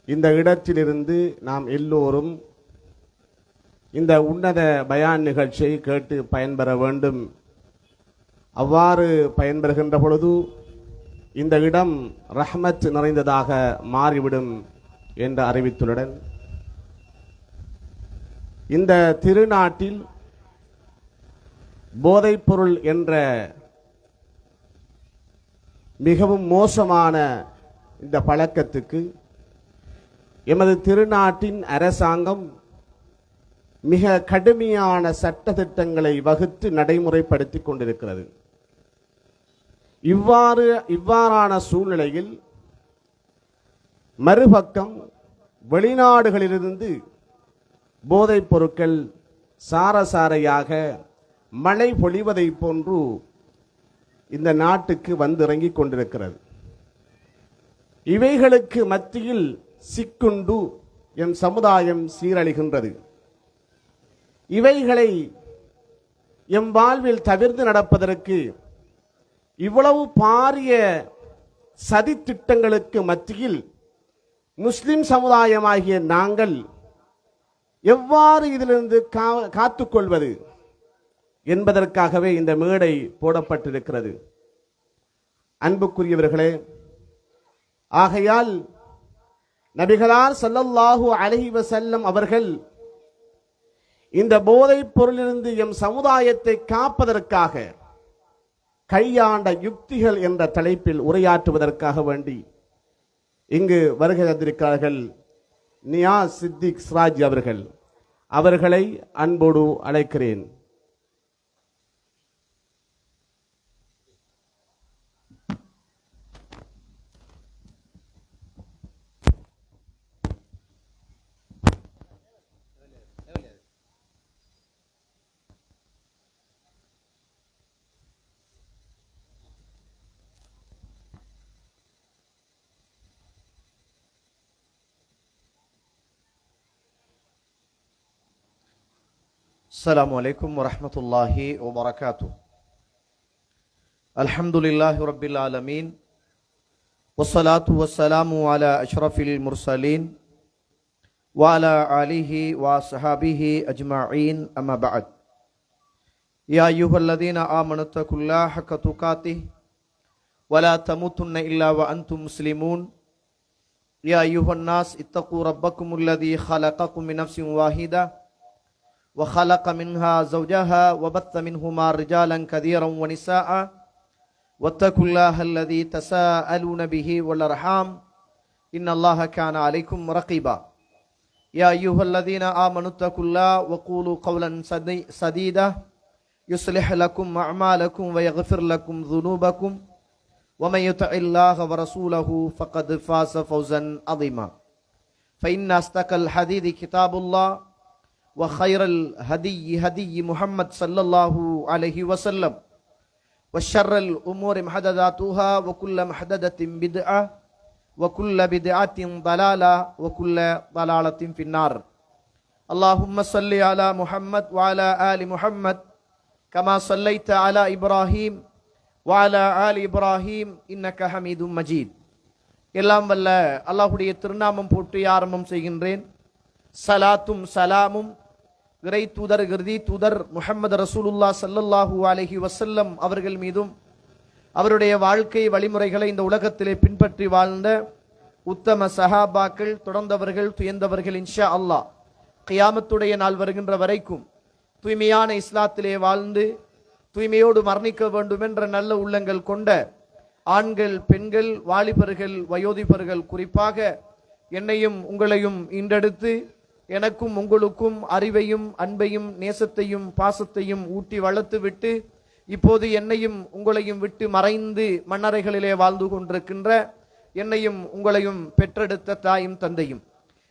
இந்த இடத்திலிருந்து நாம் எல்லோரும் இந்த உன்னத பயான் நிகழ்ச்சியை கேட்டு பயன்பெற வேண்டும். அவ்வாறு பயன்பெறுகின்ற பொழுது இந்த இடம் ரஹ்மத் நிறைந்ததாக மாறிவிடும் என்று அறிவித்துடன், இந்த திருநாட்டில் போதைப்பொருள் என்ற மிகவும் மோசமான இந்த பழக்கத்துக்கு எமது திருநாட்டின் அரசாங்கம் மிக கடுமையான சட்ட திட்டங்களை வகுத்து நடைமுறைப்படுத்தி கொண்டிருக்கிறது. இவ்வாறான சூழ்நிலையில் மறுபக்கம் வெளிநாடுகளிலிருந்து போதைப் பொருட்கள் சாரசாரையாக மழை பொழிவதை போன்று இந்த நாட்டுக்கு வந்திறங்கி கொண்டிருக்கிறது. இவைகளுக்கு மத்தியில் சிக்குண்டு என் சமுதாயம் சீரழிகின்றது. இவைகளை எம் வாழ்வில் தவிர்த்து நடப்பதற்கு இவ்வளவு பாரிய சதித்திட்டங்களுக்கு மத்தியில் முஸ்லிம் சமுதாயமாகிய நாங்கள் எவ்வாறு இதிலிருந்து காத்துக்கொள்வது என்பதற்காகவே இந்த மேடை போடப்பட்டிருக்கிறது. அன்புக்குரியவர்களே, ஆகையால் நபிகளார் ஸல்லல்லாஹு அலைஹி வஸல்லம் அவர்கள் இந்த போதைப் பொருளிலிருந்து எம் சமுதாயத்தை காப்பதற்காக கையாண்ட யுக்திகள் என்ற தலைப்பில் உரையாற்றுவதற்காக வேண்டி இங்கு வருகை தந்திருக்கிறார்கள் நியாஸ் சித்திக் சிராஜ் அவர்களை அன்போடு அழைக்கிறேன். السلام عليكم ورحمة الله وبركاته. الحمد لله رب العالمين والصلاة والسلام على أشرف المرسلين وعلى آله وصحابه أجمعين أما بعد. يا أيها الذين آمنوا اتقوا الله حق تقاته ولا تموتن إلا وأنتم مسلمون. يا أيها الناس اتقوا ربكم الذي خلقكم من نفس واحدة وخلق منها زوجها وبث منهما رجالا كثيرا ونساء واتقوا الله الذي تساءلون به والأرحام إن الله كان عليكم رقيبا. يا أيها الذين آمنوا اتقوا الله وقولوا قولا سديدا يصلح لكم أعمالكم ويغفر لكم ذنوبكم ومن يطع الله ورسوله فقد فاز فوزا عظيما. فإن أصدق الحديث كتاب الله وخير الهدي هدي محمد صلى الله عليه وسلم وشر الأمور محدثاتها وكل محدثة بدعة وكل بدعة ضلالة وكل ضلالة في النار. اللهم صل على محمد وعلى آل محمد كما صليت على إبراهيم وعلى آل إبراهيم إنك حميد مجيد. எல்லாம் வல்ல அல்லாஹ்வுடைய திருநாமம் போற்றி ஆரம்பம் செய்கின்றேன். சலாத்தும் சலாமும் இறை தூதர் இறுதி தூதர் முஹம்மது ரசூலுல்லாஹ் ஸல்லல்லாஹு அலைஹி வஸல்லம் அவர்கள் மீதும் அவருடைய வாழ்க்கை வழிமுறைகளை இந்த உலகத்திலே பின்பற்றி வாழ்ந்த உத்தம சஹாபாக்கள், தொடர்ந்தவர்கள், துயர்ந்தவர்கள் இன்ஷா அல்லாஹ் கியாமத்துடைய நாள் வருகின்ற வரைக்கும் தூய்மையான இஸ்லாத்திலே வாழ்ந்து தூய்மையோடு மரணிக்க வேண்டும் என்ற நல்ல உள்ளங்கள் கொண்ட ஆண்கள், பெண்கள், வாலிபர்கள், வயோதிபர்கள், குறிப்பாக என்னையும் உங்களையும் இன்றெடுத்து எனக்கும் உங்களுக்கும் அறிவையும் அன்பையும் நேசத்தையும் பாசத்தையும் ஊட்டி வளர்த்து விட்டு இப்போது என்னையும் உங்களையும் விட்டு மறைந்து மண்ணறைகளிலே வாழ்ந்து கொண்டிருக்கின்ற என்னையும் உங்களையும் பெற்றெடுத்த தாயும் தந்தையும்,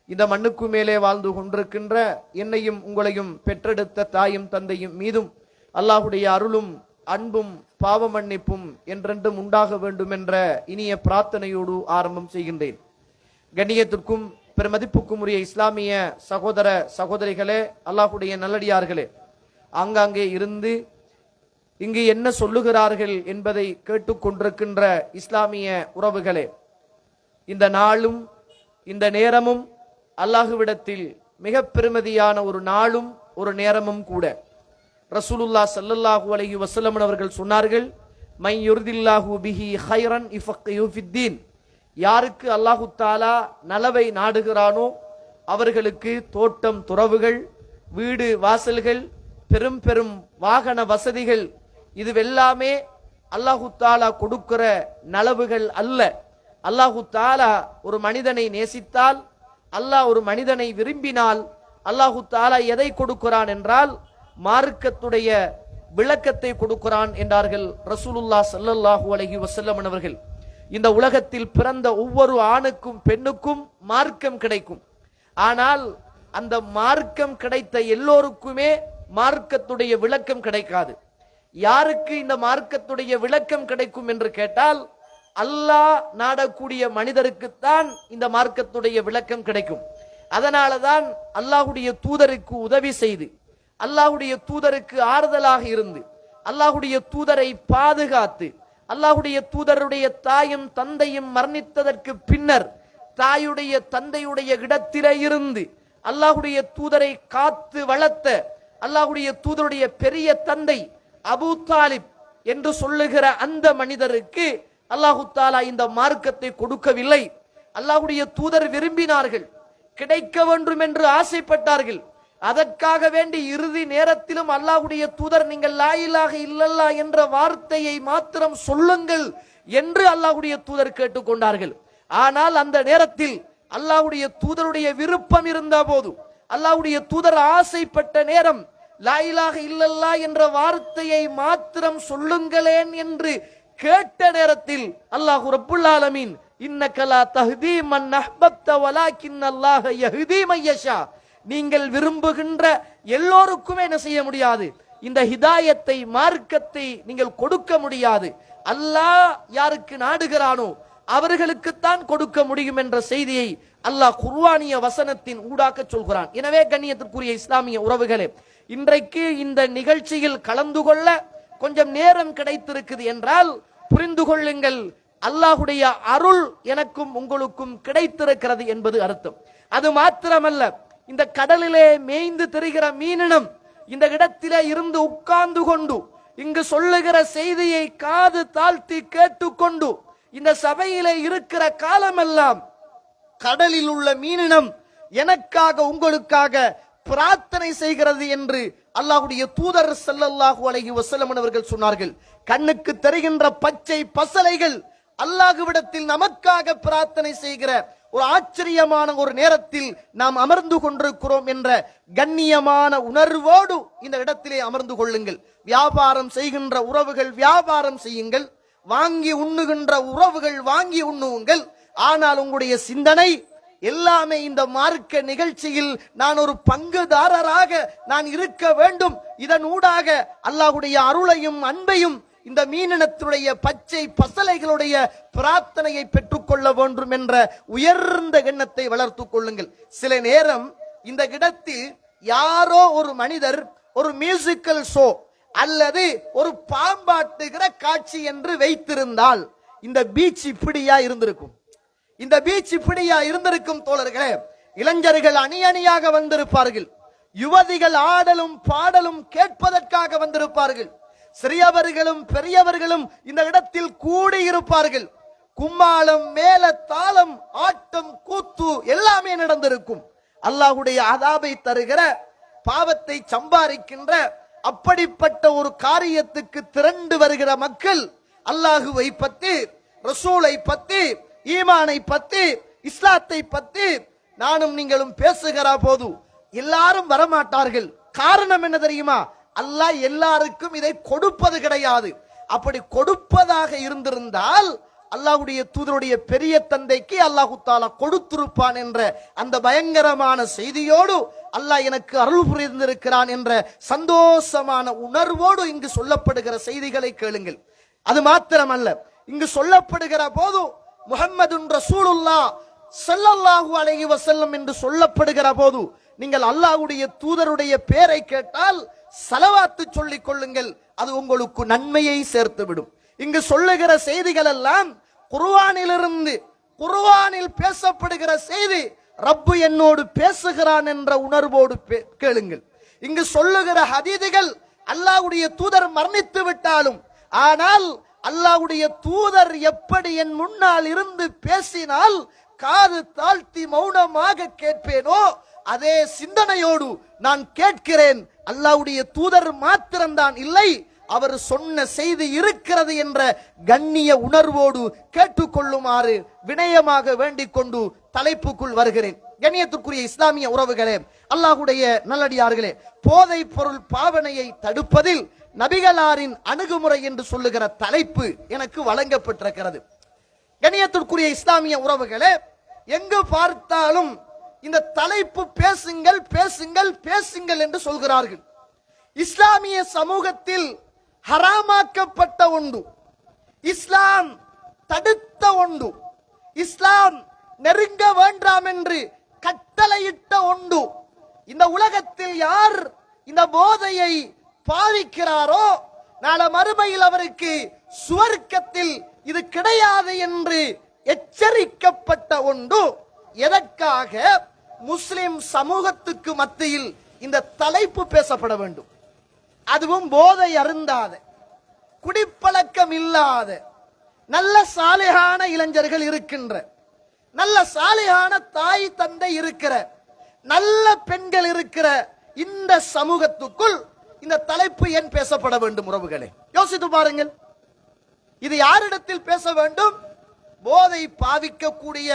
இந்த மண்ணுக்கு மேலே வாழ்ந்து கொண்டிருக்கின்ற என்னையும் உங்களையும் பெற்றெடுத்த தாயும் தந்தையும் மீதும் அல்லாஹுடைய அருளும் அன்பும் பாவ மன்னிப்பும் என்றென்றும் உண்டாக வேண்டும் என்ற இனிய பிரார்த்தனையோடு ஆரம்பம் செய்கின்றேன். கண்ணியத்திற்கும் பெருமதிப்புக்கும் உரிய இஸ்லாமிய சகோதர சகோதரிகளே, அல்லாஹுடைய நல்லடியார்களே, ஆங்காங்கே இருந்து இங்கு என்ன சொல்லுகிறார்கள் என்பதை கேட்டுக்கொண்டிருக்கின்ற இஸ்லாமிய உறவுகளே, இந்த நாளும் இந்த நேரமும் அல்லாஹுவிடத்தில் மிக பெருமதியான ஒரு நாளும் ஒரு நேரமும் கூட. ரசூலுல்லாஹ் ஸல்லல்லாஹு அலைஹி வஸல்லம் அவர்கள் சொன்னார்கள், மை யுர்தில்லாஹு பிஹி கைரன் இஃபக்கிஹு ஃபித்தீன். யாருக்கு அல்லாஹு தாலா நலவை நாடுகிறானோ அவர்களுக்கு தோட்டம் துறவுகள், வீடு வாசல்கள், பெரும் பெரும் வாகன வசதிகள், இதுவெல்லாமே அல்லாஹு தாலா கொடுக்கிற நலவுகள் அல்ல. அல்லாஹு தாலா ஒரு மனிதனை நேசித்தால், அல்லாஹ் ஒரு மனிதனை விரும்பினால், அல்லாஹு தாலா எதை கொடுக்கிறான் என்றால் மார்க்கத்துடைய விளக்கத்தை கொடுக்கிறான் என்றார்கள் ரசூலுல்லாஹ் ஸல்லல்லாஹு அலைஹி வஸல்லம் அவர்கள். இந்த உலகத்தில் பிறந்த ஒவ்வொரு ஆணுக்கும் பெண்ணுக்கும் மார்க்கம் கிடைக்கும். ஆனால் அந்த மார்க்கம் கிடைத்த எல்லோருக்குமே மார்க்கத்துடைய விளக்கம் கிடைக்காது. யாருக்கு இந்த மார்க்கத்துடைய விளக்கம் கிடைக்கும் என்று கேட்டால், அல்லாஹ் நாடக்கூடிய மனிதருக்குத்தான் இந்த மார்க்கத்துடைய விளக்கம் கிடைக்கும். அதனாலதான் அல்லாஹுடைய தூதருக்கு உதவி செய்து, அல்லாஹுடைய தூதருக்கு ஆறுதலாக இருந்து, அல்லாஹுடைய தூதரை பாதுகாத்து, அல்லாஹுடைய தூதருடைய தாயும் தந்தையும் மரணித்ததற்கு பின்னர் தாயுடைய தந்தையுடைய இடத்திலே இருந்து அல்லாஹுடைய தூதரை காத்து வளர்த்த அல்லாஹுடைய தூதருடைய பெரிய தந்தை அபூ தாலிப் என்று சொல்லுகிற அந்த மனிதருக்கு அல்லாஹு தாலா இந்த மார்க்கத்தை கொடுக்கவில்லை. அல்லாஹுடைய தூதர் விரும்பினார்கள், கிடைக்க வேண்டும் என்று ஆசைப்பட்டார்கள். அதற்காக வேண்டி இறுதி நேரத்திலும் அல்லாஹுடைய தூதர் நீங்கள் லா இலாஹ இல்லல்லா என்ற வார்த்தையை மாத்திரம் சொல்லுங்கள் என்று அல்லாஹுடைய தூதர் கேட்டுக்கொண்டார்கள். ஆனால் அந்த நேரத்தில் அல்லாஹுடைய தூதருடைய விருப்பம் இருந்த போது, அல்லாஹுடைய தூதர் ஆசைப்பட்ட நேரம், லா இலாஹ இல்லல்லா என்ற வார்த்தையை மாத்திரம் சொல்லுங்களேன் என்று கேட்ட நேரத்தில் அல்லாஹ் ரப்புல் ஆலமீன் இன்னக லா தஹ்தி மன் அஹ்பப்த வலாக்கின்னல்லாஹ யஹ்தி மய்யஷா, நீங்கள் விரும்புகின்ற எல்லோருக்குமே என்ன செய்ய முடியாது, இந்த ஹிதாயத்தை மார்க்கத்தை நீங்கள் கொடுக்க முடியாது. அல்லாஹ் யாருக்கு நாடுகிறானோ அவர்களுக்குத்தான் கொடுக்க முடியும் என்ற செய்தியை அல்லாஹ் குர்ஆனிய வசனத்தின் ஊடாக சொல்கிறான். எனவே கண்ணியத்திற்குரிய இஸ்லாமிய உறவுகளே, இன்றைக்கு இந்த நிகழ்ச்சியில் கலந்து கொள்ள கொஞ்சம் நேரம் கிடைத்திருக்குது என்றால் புரிந்து கொள்ளுங்கள், அல்லாஹுடைய அருள் எனக்கும் உங்களுக்கும் கிடைத்திருக்கிறது என்பது அர்த்தம். அது மாத்திரமல்ல, இந்த கடலிலே மேய்ந்து திரிகிற மீனினம் இந்த இடத்திலே இருந்து உட்கார்ந்து கொண்டு இங்கு சொல்லுகிற செய்தியை காது தாழ்த்தி கேட்டுக்கொண்டு இந்த சபையிலே இருக்கிற காலமெல்லாம் கடலில் உள்ள மீனினம் எனக்காக உங்களுக்காக பிரார்த்தனை செய்கிறது என்று அல்லாஹ்வுடைய தூதர் ஸல்லல்லாஹு அலைஹி வஸல்லம் அவர்கள் சொன்னார்கள். கண்ணுக்கு தெரிகின்ற பச்சை பசலைகள் அல்லாஹ்விடத்தில் நமக்காக பிரார்த்தனை செய்கிற ஒரு ஆச்சரியமான ஒரு நேரத்தில் நாம் அமர்ந்து கொண்டிருக்கிறோம் என்ற கண்ணியமான உணர்வோடு இந்த இடத்திலே அமர்ந்து கொள்ளுங்கள். வியாபாரம் செய்கின்ற உறவுகள் வியாபாரம் செய்யுங்கள், வாங்கி உண்ணுகின்ற உறவுகள் வாங்கி உண்ணுங்கள். ஆனால் உங்களுடைய சிந்தனை எல்லாமே இந்த மார்க்க நிகழ்ச்சியில் நான் ஒரு பங்குதாரராக நான் இருக்க வேண்டும், இதன் ஊடாக அல்லாஹ்வுடைய அருளையும் அன்பையும் இந்த மீனினத்துடைய பச்சை பசலைகளுடைய பிரார்த்தனையை பெற்றுக்கொள்ள வேண்டும் என்ற உயர்ந்த எண்ணத்தை வளர்த்துக் கொள்ளுங்கள். சில நேரம் இந்த இடத்தில் யாரோ ஒரு மனிதர் ஒரு மியூசிக்கல் ஷோ அல்லது ஒரு பாம்பாட்டுகிற காட்சி என்று வைத்திருந்தால் இந்த பீச் இப்படியா இருந்திருக்கும், இந்த பீச் இப்படியா இருந்திருக்கும் தோழர்களே. இளைஞர்கள் அணி அணியாக வந்திருப்பார்கள், யுவதிகள் ஆடலும் பாடலும் கேட்பதற்காக வந்திருப்பார்கள், சிறியவர்களும் பெரியவர்களும் இந்த இடத்தில் கூடியிருப்பார்கள். கும்மாளம் மேல தாளம் ஆட்டம் கூத்து எல்லாமே நடந்திருக்கும். அல்லாஹ்வுடைய அதாபை தருகிற பாவத்தை சம்பாதிக்கின்ற அப்படிப்பட்ட ஒரு காரியத்துக்கு திரண்டு வருகிற மக்கள் அல்லாஹுவை பத்தி, ரசூலை பத்தி, ஈமானை பத்தி, இஸ்லாத்தை பத்தி நானும் நீங்களும் பேசுகிற போது எல்லாரும் வரமாட்டார்கள். காரணம் என்ன தெரியுமா? அல்லாஹ் எல்லாருக்கும் இதை கொடுப்பது கிடையாது. அப்படி கொடுப்பதாக இருந்திருந்தால் அல்லாஹ்வுடைய தூதருடைய பெரிய தந்தைக்கு அல்லாஹு தஆலா கொடுத்திருப்பான் என்ற அந்த பயங்கரமான செய்தியோடு அல்லாஹ் எனக்கு அருள் புரிந்திருக்கிறான் என்ற சந்தோஷமான உணர்வோடு இங்கு சொல்லப்படுகிற செய்திகளை கேளுங்கள். அது மாத்திரமல்ல, இங்கு சொல்லப்படுகிற போது முஹம்மதுன் ரசூலுல்லாஹ் ஸல்லல்லாஹு அலைஹி வஸல்லம் என்று சொல்லப்படுகிற போது நீங்கள் அல்லாஹ்வுடைய தூதருடைய பெயரை கேட்டால் ஸலவாத்து சொல்லிக் கொள்ளுங்கள், அது உங்களுக்கு நன்மையை சேர்த்து விடும். இங்கு சொல்லுகிற செய்திகள் எல்லாம் குர்ஆனிலிருந்து குர்ஆனில் பேசப்படுகிற செய்தி ரப்பு என்னோடு பேசுகிறான் என்ற உணர்வோடு கேளுங்கள். இங்கு சொல்லுகிற ஹதீதுகள் அல்லாஹ்வுடைய தூதர் மரணித்து விட்டாலும், ஆனால் அல்லாஹ்வுடைய தூதர் எப்படி என் முன்னால் இருந்து பேசினால் காது தாழ்த்தி மௌனமாக கேட்பேனோ அதே சிந்தனையோடு நான் கேட்கிறேன். அல்லாஹ்வுடைய தூதர் மாத்திரம்தான் இல்லை, அவர் சொன்ன செய்தி இருக்கிறது என்ற கண்ணிய உணர்வோடு கேட்டுக்கொள்ளுமாறு வினயமாக வேண்டிக் கொண்டு தலைப்புக்குள் வருகிறேன். கண்ணியத்துக்குரிய இஸ்லாமிய உறவுகளே, அல்லாஹ்வுடைய நல்லடியார்களே, போதை பொருள் பாவனையை தடுப்பதில் நபிகளாரின் அணுகுமுறை என்று சொல்லுகிற தலைப்பு எனக்கு வழங்கப்பட்டிருக்கிறது. கண்ணியத்திற்குரிய இஸ்லாமிய உறவுகளே, எங்கு பார்த்தாலும் இந்த தலைப்பு பேசுங்கள் பேசுங்கள் பேசுங்கள் என்று சொல்கிறார்கள். இஸ்லாமிய சமூகத்தில் ஹராமாக்கப்பட்ட ஒன்று, இஸ்லாம் தடுத்த ஒன்று, இஸ்லாம் நெருங்க வேண்டாம் என்று கட்டளையிட்ட ஒன்று. இந்த உலகத்தில் யார் இந்த போதையை பாவிக்கிறாரோ நாளை மறுமையில் அவருக்கு சுவர்க்கத்தில் இது கிடையாது என்று எச்சரிக்கப்பட்ட ஒன்று. எதற்காக முஸ்லிம் சமூகத்துக்கு மத்தியில் இந்த தலைப்பு பேசப்பட வேண்டும்? அதுவும் போதை அருந்தாத, குடிப்பழக்கம் இல்லாத நல்ல சாலிகான இளைஞர்கள் இருக்கின்ற, நல்ல சாலிகான தாய் தந்தை இருக்கிற, நல்ல பெண்கள் இருக்கிற இந்த சமூகத்துக்குள் இந்த தலைப்பு ஏன் பேசப்பட வேண்டும்? உறவுகளே, யோசித்து பாருங்கள். இது யாரிடத்தில் பேச வேண்டும்? போதை பாவிக்கக்கூடிய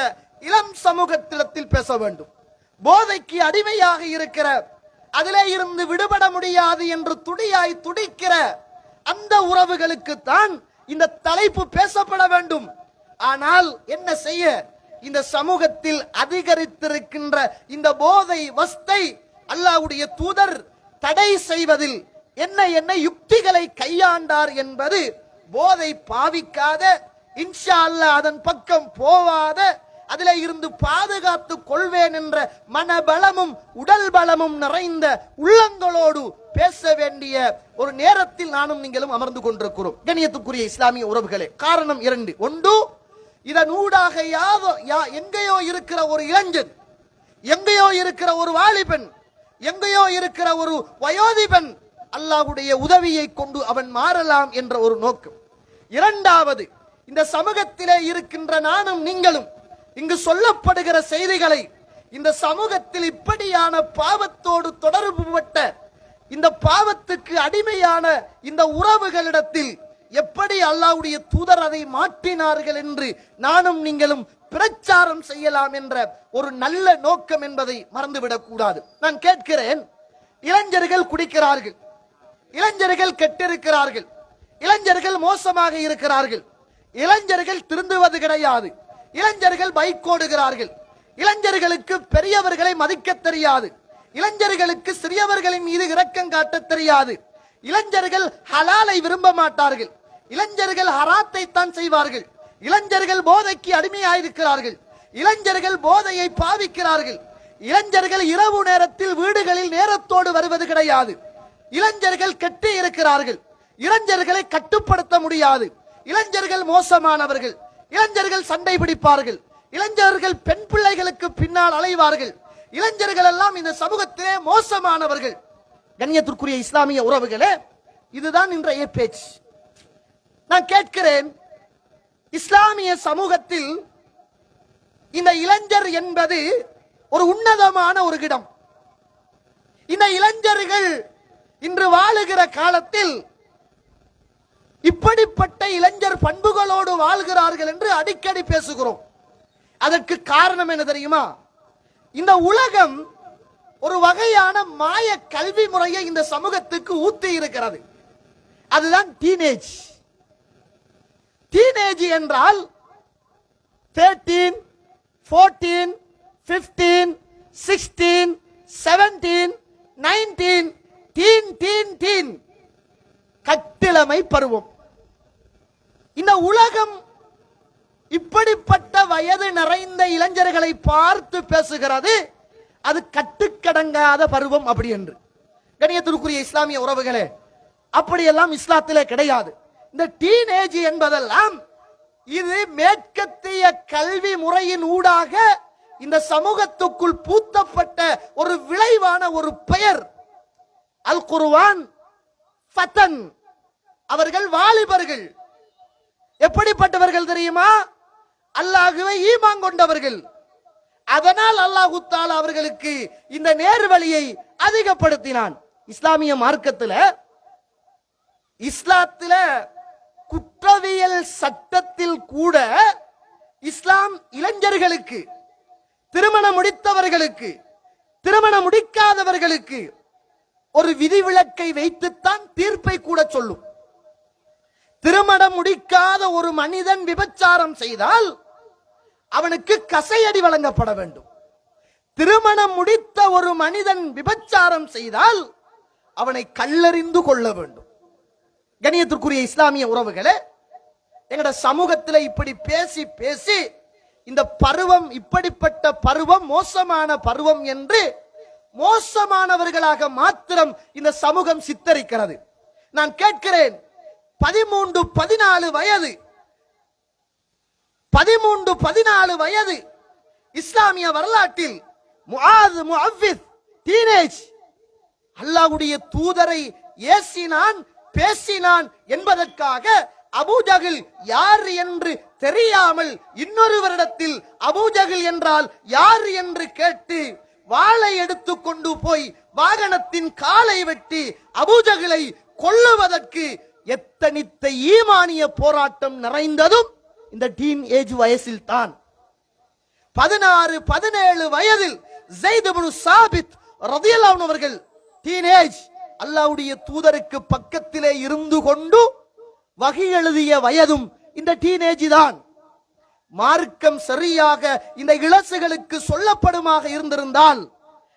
இளம் சமூகத்திடத்தில் பேச வேண்டும். போதைக்கு அடிமையாக இருக்கிற, அதிலே இருந்து விடுபட முடியாது என்று துடியாய் துடிக்கிற அந்த உறவுகளுக்கு தான் இந்த தலைப்பு பேசப்பட வேண்டும். ஆனால் என்ன செய்ய, இந்த சமூகத்தில் அதிகரித்திருக்கின்ற இந்த போதை வஸ்தை அல்லாஹ்வுடைய தூதர் தடை செய்வதில் என்ன என்ன யுக்திகளை கையாண்டார் என்பது, போதை பாவிக்காத, இன்ஷா அல்லாஹ் அதன் பக்கம் போவாத, அதிலே இருந்து பாதுகாத்துக் கொள்வேன் என்ற மனபலமும் உடல் பலமும் நிறைந்த உள்ளங்களோடு பேச வேண்டிய ஒரு நேரத்தில் நானும் நீங்களும் அமர்ந்து கொண்டிருக்கிறோம். கண்ணியத்துக்குரிய இஸ்லாமிய உறவுகளே, காரணம் இரண்டு. ஒன்று, இதன் ஊடாக எங்கேயோ இருக்கிற ஒரு இளைஞன், எங்கேயோ இருக்கிற ஒரு வாலிபன், எங்கேயோ இருக்கிற ஒரு வயோதிபன் அல்லாஹ்வுடைய உதவியை கொண்டு அவன் மாறலாம் என்ற ஒரு நோக்கம். இரண்டாவது, இந்த சமூகத்திலே இருக்கின்ற நானும் நீங்களும் இங்கு சொல்லப்படுகிற செய்திகளை இந்த சமூகத்தில் இப்படியான பாவத்தோடு தொடர்புபட்ட, இந்த பாவத்துக்கு அடிமையான இந்த உறவுகளிடத்தில் எப்படி அல்லாஹ்வுடைய தூதர் அதை மாற்றினார்கள் என்று நானும் நீங்களும் பிரச்சாரம் செய்யலாம் என்ற ஒரு நல்ல நோக்கம் என்பதை மறந்துவிடக் கூடாது. நான் கேட்கிறேன், இளைஞர்கள் குடிக்கிறார்கள், இளைஞர்கள் கெட்டிருக்கிறார்கள், இளைஞர்கள் மோசமாக இருக்கிறார்கள், இளைஞர்கள் திருந்துவது கிடையாது, இளைஞர்கள் பைக் ஓடுகிறார்கள், இளைஞர்களுக்கு பெரியவர்களை மதிக்க தெரியாது, இளைஞர்களுக்கு சிறியவர்களின் மீது இரக்கம் காட்ட தெரியாது, இளைஞர்கள் ஹலாலை விரும்ப மாட்டார்கள், இளைஞர்கள் ஹராத்தை தான் செய்வார்கள், இளைஞர்கள் போதைக்கு அடிமையாயிருக்கிறார்கள், இளைஞர்கள் போதையை பாவிக்கிறார்கள், இளைஞர்கள் இரவு நேரத்தில் வீடுகளில் நேரத்தோடு வருவது கிடையாது, இளைஞர்கள் கெட்டி இருக்கிறார்கள், இளைஞர்களை கட்டுப்படுத்த முடியாது, இளைஞர்கள் மோசமானவர்கள், இளைஞர்கள் சண்டை பிடிப்பார்கள், இளைஞர்கள் பெண் பிள்ளைகளுக்கு பின்னால் அலைவார்கள், இளைஞர்கள் எல்லாம் இந்த சமூகத்திலே மோசமானவர்கள். கண்ணியத்திற்குரிய இஸ்லாமிய உறவுகளே, இதுதான் இன்றைய பேச்சு. நான் கேட்கிறேன், இஸ்லாமிய சமூகத்தில் இந்த இளைஞர் என்பது ஒரு உன்னதமான ஒரு இடம். இந்த இளைஞர்கள் இன்று வாழுகிற காலத்தில் இப்படிப்பட்ட இளைஞர் பண்புகளோடு வாழ்கிறார்கள் என்று அடிக்கடி பேசுகிறோம். அதற்கு காரணம் என்ன தெரியுமா? இந்த உலகம் ஒரு வகையான மாய கல்வி முறையை இந்த சமூகத்துக்கு ஊத்தி இருக்கிறது. அதுதான் டீனேஜ். டீனேஜ் என்றால் 13, 14, 15, 16, 17, 19, டீன் கட்டிளமை பருவம். இந்த உலகம் இப்படிப்பட்ட வயது நிறைந்த இளைஞர்களை பார்த்து பேசுகிறது, அது கட்டுக்கடங்காத பருவம் அப்படி என்று. கண்ணியத்திற்குரிய இஸ்லாமிய உறவுகளே, அப்படியெல்லாம் இஸ்லாத்திலே கிடையாது. இந்த டீனேஜ் என்பதெல்லாம் இது மேற்கத்திய கல்வி முறையின் ஊடாக இந்த சமூகத்துக்குள் பூத்தப்பட்ட ஒரு விளைவான ஒரு பெயர். அல் குர்ஆன் ஃபதன், அவர்கள் வாலிபர்கள். எப்படிப்பட்டவர்கள் தெரியுமா? அல்லாஹ்வை ஈமான் கொண்டவர்கள். அதனால் அல்லாஹ் தஆலா அவர்களுக்கு இந்த நேர்வழியை அதிகப்படுத்தினான். இஸ்லாமிய மார்க்கத்தில், இஸ்லாத்தில குற்றவியல் சட்டத்தில் கூட இஸ்லாம் இளைஞர்களுக்கு, திருமணம் முடித்தவர்களுக்கு, திருமணம் முடிக்காதவர்களுக்கு ஒரு விதிவிலக்கை வைத்துத்தான் தீர்ப்பை கூட சொல்லும். திருமணம் முடிக்காத ஒரு மனிதன் விபச்சாரம் செய்தால் அவனுக்கு கசையடி வழங்கப்பட வேண்டும். திருமணம் முடித்த ஒரு மனிதன் விபச்சாரம் செய்தால் அவனை கல்லெறிந்து கொள்ள வேண்டும். கண்ணியத்திற்குரிய இஸ்லாமிய உறவுகளே, எங்கட சமூகத்தில் இப்படி பேசி பேசி இந்த பருவம், இப்படிப்பட்ட பருவம் மோசமான பருவம் என்று மோசமானவர்களாக மாத்திரம் இந்த சமூகம் சித்தரிக்கிறது. நான் கேட்கிறேன், 13-14 வயது, 13-14 வயது இஸ்லாமிய வரலாற்றில் முஆத், முஅவ்வித், டீனேஜ், அல்லாஹ்வுடைய தூதரை ஏசினான், பேசினான் என்பதற்காக அபூஜஹில் யார் என்று தெரியாமல் இன்னொருவரிடத்தில் அபூஜஹில் என்றால் யார் என்று கேட்டு வாளை எடுத்துக் கொண்டு போய் வாகனத்தின் காலை வெட்டி அபூஜஹிலை கொல்லுவதற்கு எத்தனித்த ஈமானிய போராட்டம் நிறைந்ததும் இந்த டீன் ஏஜ் வயசில் தான். 16-17 வயதில் ஸைத் இப்னு சாபித் ரலியல்லாஹு அன்ஹு அவர்கள் டீனேஜ், அல்லாஹ்வுடைய தூதருக்கு பக்கத்திலே இருந்து கொண்டு வஹி எழுதிய வயதும் இந்த டீனேஜ் தான். மார்க்கம் சரியாக இந்த இளசுகளுக்கு சொல்லப்படுமாக இருந்திருந்தால்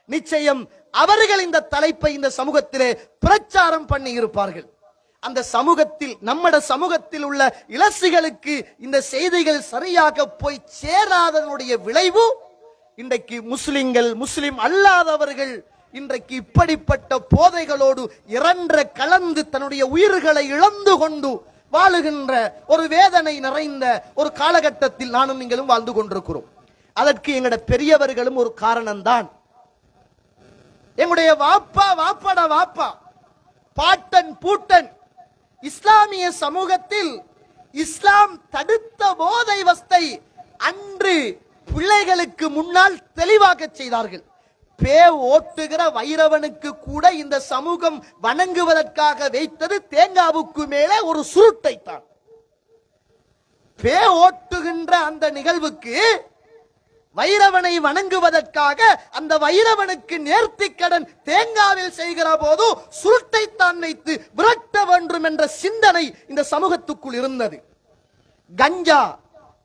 நிச்சயம் அவர்கள் இந்த தலைப்பை இந்த சமூகத்திலே பிரச்சாரம் பண்ணி இருப்பார்கள். அந்த சமூகத்தில், நம்மட சமூகத்தில் உள்ள இளசுகளுக்கு இந்த செய்திகள் சரியாக போய் சேராதனுடைய விளைவு இன்றைக்கு முஸ்லிம்கள், முஸ்லிம் அல்லாதவர்கள் இன்றைக்கு இப்படிப்பட்ட போதைகளோடு இரண்ட கலந்து தன்னுடைய உயிர்களை இழந்து கொண்டு வாழுகின்ற ஒரு வேதனை நிறைந்த ஒரு காலகட்டத்தில் நானும் நீங்களும் வாழ்ந்து கொண்டிருக்கிறோம். அதற்கு எங்கட பெரியவர்களும் ஒரு காரணம்தான். எங்களுடைய வாப்பா, வாப்பாட வாப்பா, பாட்டன், பூட்டன் இஸ்லாமிய சமூகத்தில் இஸ்லாம் தடுத்த போதை வஸ்தை அன்று பிள்ளைகளுக்கு முன்னால் தெளிவாக செய்தார்கள். பே ஓட்டுகிற வைரவனுக்கு கூட இந்த சமூகம் வணங்குவதற்காக வைத்தது தேங்காவுக்கு மேலே ஒரு சுருட்டை தான். பே ஓட்டுகின்ற அந்த நிகழ்வுக்கு வைரவனை வணங்குவதற்காக அந்த வைரவனுக்கு நேர்த்திக்கடன் தேங்காவில் செய்கிற போது சுருட்டை தான் வைத்து விரட்ட வேண்டும் என்ற சிந்தனை இந்த சமூகத்துக்குள் இருந்தது. கஞ்சா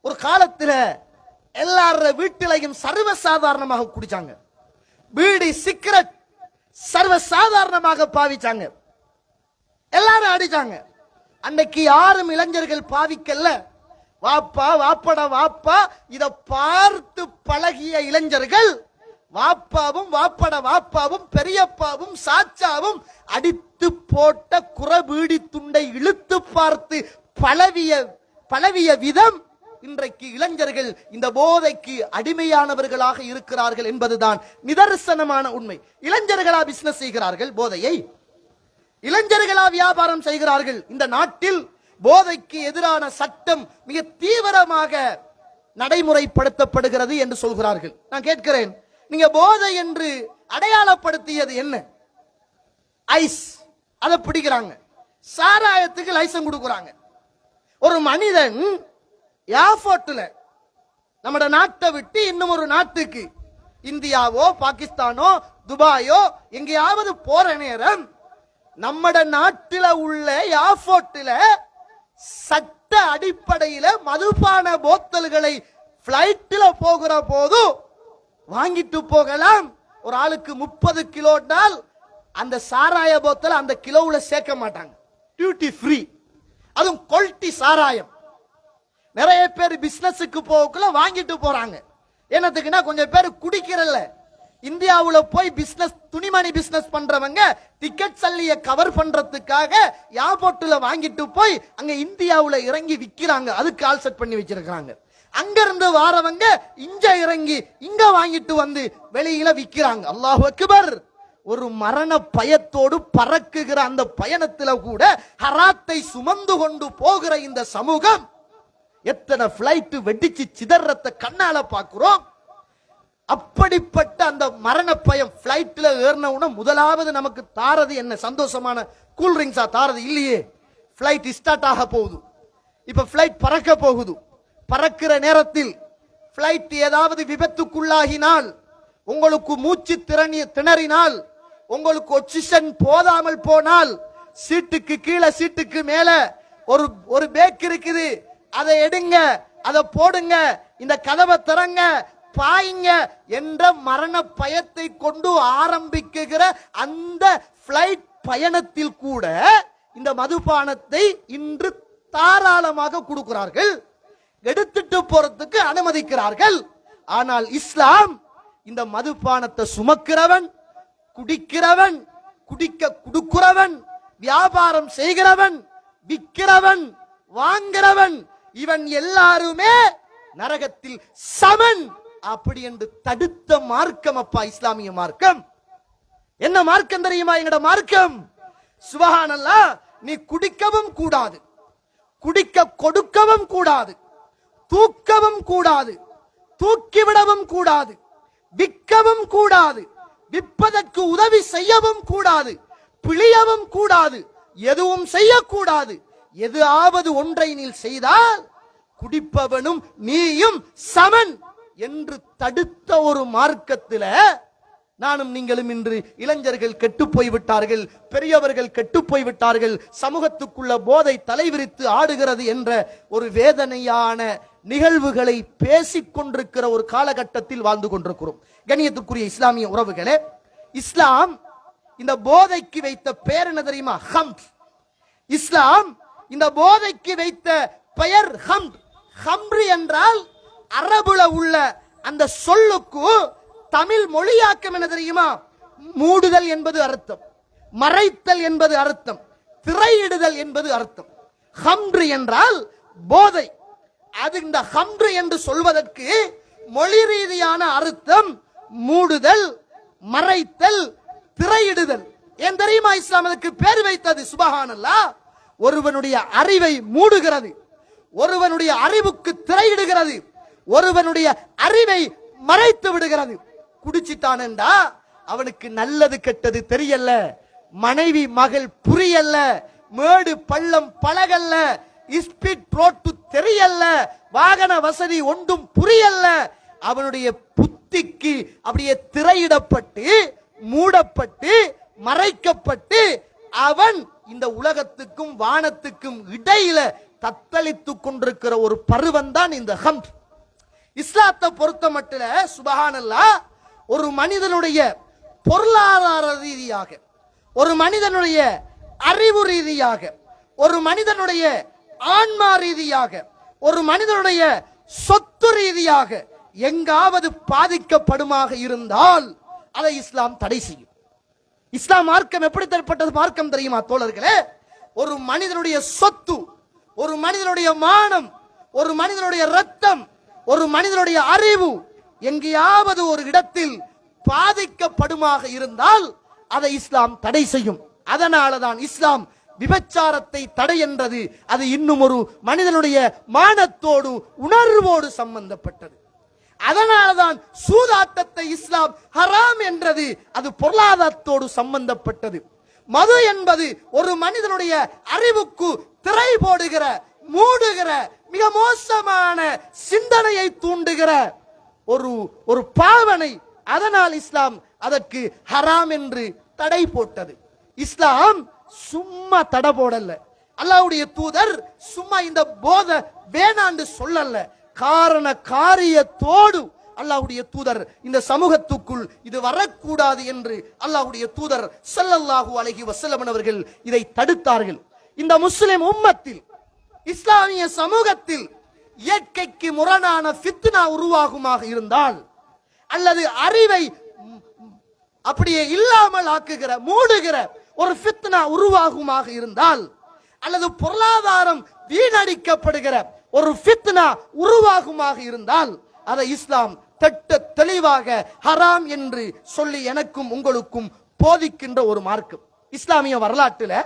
ஒரு காலத்தில் எல்லார வீட்டிலையும் சர்வசாதாரணமாக குடிச்சாங்க. பீடி, சிகரெட் சர்வசாதாரணமாக பாவிச்சாங்க. எல்லாரும் அடிச்சாங்க. அன்னைக்கு யாரும் இளைஞர்கள் பாவிக்கல. வாப்பா, வாப்பட வாப்பா இத பார்த்து பழகிய இளைஞர்கள் வாப்பாவும், வாப்பட வாப்பாவும், பெரியப்பாவும், சாச்சாவும் அடித்து போட்ட குறபீடி துண்டை இழுத்து பார்த்து பழவிய விதம் இன்றைக்கு இளைஞர்கள் இந்த போதைக்கு அடிமையானவர்களாக இருக்கிறார்கள் என்பதுதான் நிதர்சனமான உண்மை. இளைஞர்களா பிசினஸ் செய்கிறார்கள் போதையை, இளைஞர்களா வியாபாரம் செய்கிறார்கள். இந்த நாட்டில் போதைக்கு எதிரான சட்டம் மிக தீவிரமாக நடைமுறைப்படுத்தப்படுகிறது என்று சொல்கிறார்கள். நான் கேட்கிறேன், நீங்க போதை என்று அடையாளப்படுத்தியது என்ன? ஐஸ், அதை பிடிக்கிறாங்க. சாராயத்துக்கு லைசன்ஸ் கொடுக்கிறாங்க. ஒரு மனிதன் ஏர்போர்ட்ல நம்ம நாட்டை விட்டு இன்னும் ஒரு நாட்டுக்கு, இந்தியாவோ பாகிஸ்தானோ துபாயோ எங்கேயாவது போற நேரம் நம்மட நாட்டில் உள்ள ஏர்போர்ட்ல சட்ட அடிப்படையில் மதுபான போத்தல்களை பிளைட்டில் போகிற போது வாங்கிட்டு போகலாம். ஒரு ஆளுக்கு 30 கிலோனால் அந்த சாராய போத்தல் அந்த கிலோவுல சேர்க்க மாட்டாங்க, டியூட்டி ஃப்ரீ. அதுவும் குவாலிட்டி சாராயம். நிறைய பேர் பிசினஸுக்கு போகக்குள்ள வாங்கிட்டு போறாங்க. என்னத்துக்குன்னா கொஞ்சம் பேர் குடிக்கிறல்ல, இந்தியாவுல போய் பிசினஸ், துணிமணி பிசினஸ் பண்றவங்க டிக்கெட் சல்லிய கவர் பண்றதுக்காக ஏர்போர்ட்ல வாங்கிட்டு போய் அங்க இந்தியாவுல இறங்கி விக்கிறாங்க. அதுக்கு ஆல் செட் பண்ணி வச்சிருக்காங்க. அங்க இருந்து வாரவங்க இங்க இறங்கி இங்க வாங்கிட்டு வந்து வெளியில விக்கிறாங்க. அல்லாஹ் அக்பர். ஒரு மரண பயத்தோடு பறக்குகிற அந்த பயணத்துல கூட ஹராத்தை சுமந்து கொண்டு போகிற இந்த சமூகம் எத்தனை பிளைட் வெடிச்சு சிதறத்தை கண்ணால பாக்குறோம். அப்படிப்பட்ட அந்த மரண பயம். பிளைட்ல ஏறின முதலாவது நமக்கு தாரது என்ன? சந்தோஷமான கூல் ட்ரிங்க்ஸா தாரது இல்லையே. பிளைட் ஸ்டார்ட் ஆக போகுது. இப்ப பிளைட் பறக்க போகுது. பறக்கிற நேரத்தில் பிளைட் ஏதாவது விபத்துக்குள்ளாகினால், உங்களுக்கு மூச்சு திணறினால், உங்களுக்கு ஆக்சிஜன் போதாமல் போனால், சீட்டுக்கு கீழே சீட்டுக்கு மேல ஒரு பேக் இருக்குது, அதை எடுங்க, அதை போடுங்க, இந்த கதவை திறங்க, பாயுங்க என்ற மரண பயத்தை கொண்டு ஆரம்பிக்குகிற அந்த பிளைட் பயணத்தில் கூட இந்த மதுபானத்தை இன்று தாராளமாக கொடுக்கிறார்கள், எடுத்துட்டு போறதுக்கு அனுமதிக்கிறார்கள். ஆனால் இஸ்லாம் இந்த மதுபானத்தை சுமக்கிறவன், குடிக்கிறவன், குடிக்க குடுக்கிறவன், வியாபாரம் செய்கிறவன், விற்கிறவன், வாங்கிறவன், இவன் எல்லாருமே நரகத்தில் சமன் அப்படி என்று தடுத்த மார்க்கம் அப்பா இஸ்லாமிய மார்க்கம். என்ன மார்க்கம் தெரியுமா? எங்கட மார்க்கம் சுபஹானல்லாஹ். நீ குடிக்கவும் கூடாது, குடிக்க கொடுக்கவும் கூடாது, தூக்கவும் கூடாது, தூக்கிவிடவும் கூடாது, விற்கவும் கூடாது, விற்பதற்கு உதவி செய்யவும் கூடாது, பிழியவும் கூடாது, எதுவும் செய்யக்கூடாது. எதாவது ஒன்றை நீ செய்தால் குடிப்பவனும் நீயும் சமன் என்று தடுத்த ஒரு மார்க்கத்தில் நானும் நீங்களும் இன்று இளைஞர்கள் கெட்டு போய்விட்டார்கள், பெரியவர்கள் கெட்டு போய்விட்டார்கள். சமூகத்துக்குள்ள போதை தலைவிரித்து ஆடுகிறது என்ற ஒரு வேதனையான நிகழ்வுகளை பேசிக் கொண்டிருக்கிற ஒரு காலகட்டத்தில் வாழ்ந்து கொண்டிருக்கிறோம். கண்ணியத்துக்குரிய இஸ்லாமிய உறவுகளே, இஸ்லாம் இந்த போதைக்கு வைத்த பெயர் என்ன தெரியுமா? ஹம்ர். இஸ்லாம் இந்த போதைக்கு வைத்த பெயர் ஹம்ர். ஹம்ர் என்றால் அரபுல உள்ள அந்த சொல்லுக்கு தமிழ் மொழியாக்கம் என்ன தெரியுமா? மூடுதல் என்பது அர்த்தம், மறைத்தல் என்பது அர்த்தம், திரையிடுதல் என்பது அர்த்தம். ஹம்ர் என்றால் போதை. அது இந்த ஹம்ர் என்று சொல்வதற்கு மொழி ரீதியான அர்த்தம் மூடுதல், மறைத்தல், திரையிடுதல். ஏன் தெரியுமா இஸ்லாம் அதுக்கு பேர் வைத்தது? சுபஹானல்லாஹ். ஒருவனுடைய அறிவை மூடுகிறது, ஒருவனுடைய அறிவுக்கு திரையிடுகிறது, ஒருவனுடைய அறிவை மறைத்து விடுகிறது. குடிச்சிட்டானண்டா அவனுக்கு நல்லது கெட்டது தெரியல, மனைவி மகள் புரியல, மேடு பள்ளம் பழகல்ல, ஸ்பீட் ரோட்டு தெரியல, வாகன வசதி ஒன்றும் புரியல. அவனுடைய புத்திக்கு அப்படியே திரையிடப்பட்டு மூடப்பட்டு மறைக்கப்பட்டு அவன் இந்த உலகத்துக்கும் வானத்துக்கும் இடையில தத்தளித்துக் கொண்டிருக்கிற ஒரு பருவம் தான் இந்த ஹம்ர். இஸ்லாத்தை பொறுத்த மட்டும் சுபஹானல்லாஹ், ஒரு மனிதனுடைய பொருளாதார ரீதியாக, ஒரு மனிதனுடைய அறிவு ரீதியாக, ஒரு மனிதனுடைய ஆன்மா ரீதியாக, ஒரு மனிதனுடைய சொத்து ரீதியாக எங்காவது பாதிக்கப்படுமாக இருந்தால் அதை இஸ்லாம் தடை செய்யும். இஸ்லாம் மார்க்கம் எப்படி தரப்பட்டது மார்க்கம் தெரியுமா தோழர்களே? ஒரு மனிதனுடைய சொத்து, ஒரு மனிதனுடைய மானம், ஒரு மனிதனுடைய ரத்தம், ஒரு மனிதனுடைய அறிவு எங்கேயாவது ஒரு இடத்தில் பாதிக்கப்படுமாக இருந்தால் அதை இஸ்லாம் தடை செய்யும். அதனாலதான் இஸ்லாம் விபச்சாரத்தை தடை என்றது. அது இன்னும் ஒரு மனிதனுடைய மானத்தோடு உணர்வோடு சம்பந்தப்பட்டது. அதனால்தான் சூதாட்டத்தை இஸ்லாம் ஹராம் என்றது. அது பொருளாதாரத்தோடு சம்பந்தப்பட்டது. மது என்பது ஒரு மனிதனுடைய அறிவுக்கு திரை போடுகிற, மூடுகிற, மிக மோசமான சிந்தனையை தூண்டுகிற ஒரு பாவனை. அதனால் இஸ்லாம் அதற்கு ஹராம் என்று தடை போட்டது. இஸ்லாம் சும்மா தடை போடல. அல்லாஹ்வுடைய தூதர் சும்மா இந்த போதை வேணாண்டு சொல்லல. காரண காரியத்தோடு அல்லாஹ்வுடைய தூதர் இந்த சமூகத்துக்குள் இது வரக்கூடாது என்று அல்லாஹ்வுடைய தூதர் ஸல்லல்லாஹு அலைஹி வஸல்லம் அவர்கள் இதை தடுத்தார்கள். இந்த முஸ்லிம் உம்மத்தில், இஸ்லாமிய சமூகத்தில் இயற்கைக்கு முரணான ஃபித்னா உருவாகுமாக இருந்தால், அல்லது அறிவை அப்படியே இல்லாமல் ஆக்குகிற மூடுகிற ஒரு ஃபித்னா உருவாகுமாக இருந்தால், அல்லது பொருளாதாரம் வீணடிக்கப்படுகிற ஒரு ஃபித்னா உருவாகுமாக இருந்தால், அதை இஸ்லாம் திட்ட தெளிவாக ஹராம் என்று சொல்லி எனக்கும் உங்களுக்கும் போதிக்கின்ற ஒரு மார்க்கம். இஸ்லாமிய வரலாற்றில்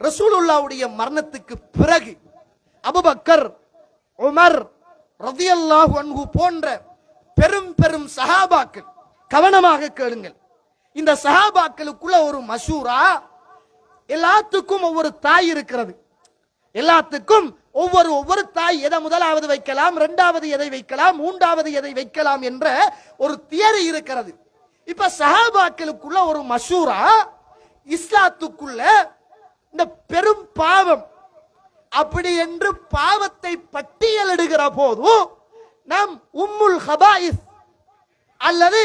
ரசூலுல்லாவுடைய மரணத்துக்கு பிறகு அபூபக்கர், உமர் ரலியல்லாஹு அன்ஹு போன்ற பெரும் பெரும் சஹாபாக்கள், கவனமாக கேளுங்கள், இந்த சஹாபாக்களுக்குள்ள ஒரு மஷூரா, எல்லாத்துக்கும் ஒவ்வொரு தாய் இருக்கிறது, எல்லாத்துக்கும் ஒவ்வொரு தாய். எதை முதலாவது வைக்கலாம், இரண்டாவது எதை வைக்கலாம், மூன்றாவது எதை வைக்கலாம் என்ற ஒரு தியரி இருக்கிறது. இப்ப சஹாபாக்களுக்குள்ள ஒரு மஷூரா, இஸ்லாத்துக்குள்ள இந்த பெரும் பாவம் அப்படி என்று பாவத்தை பட்டியலிடுகிற போது நாம் உம்முல் ஹபாயிஸ் அல்லது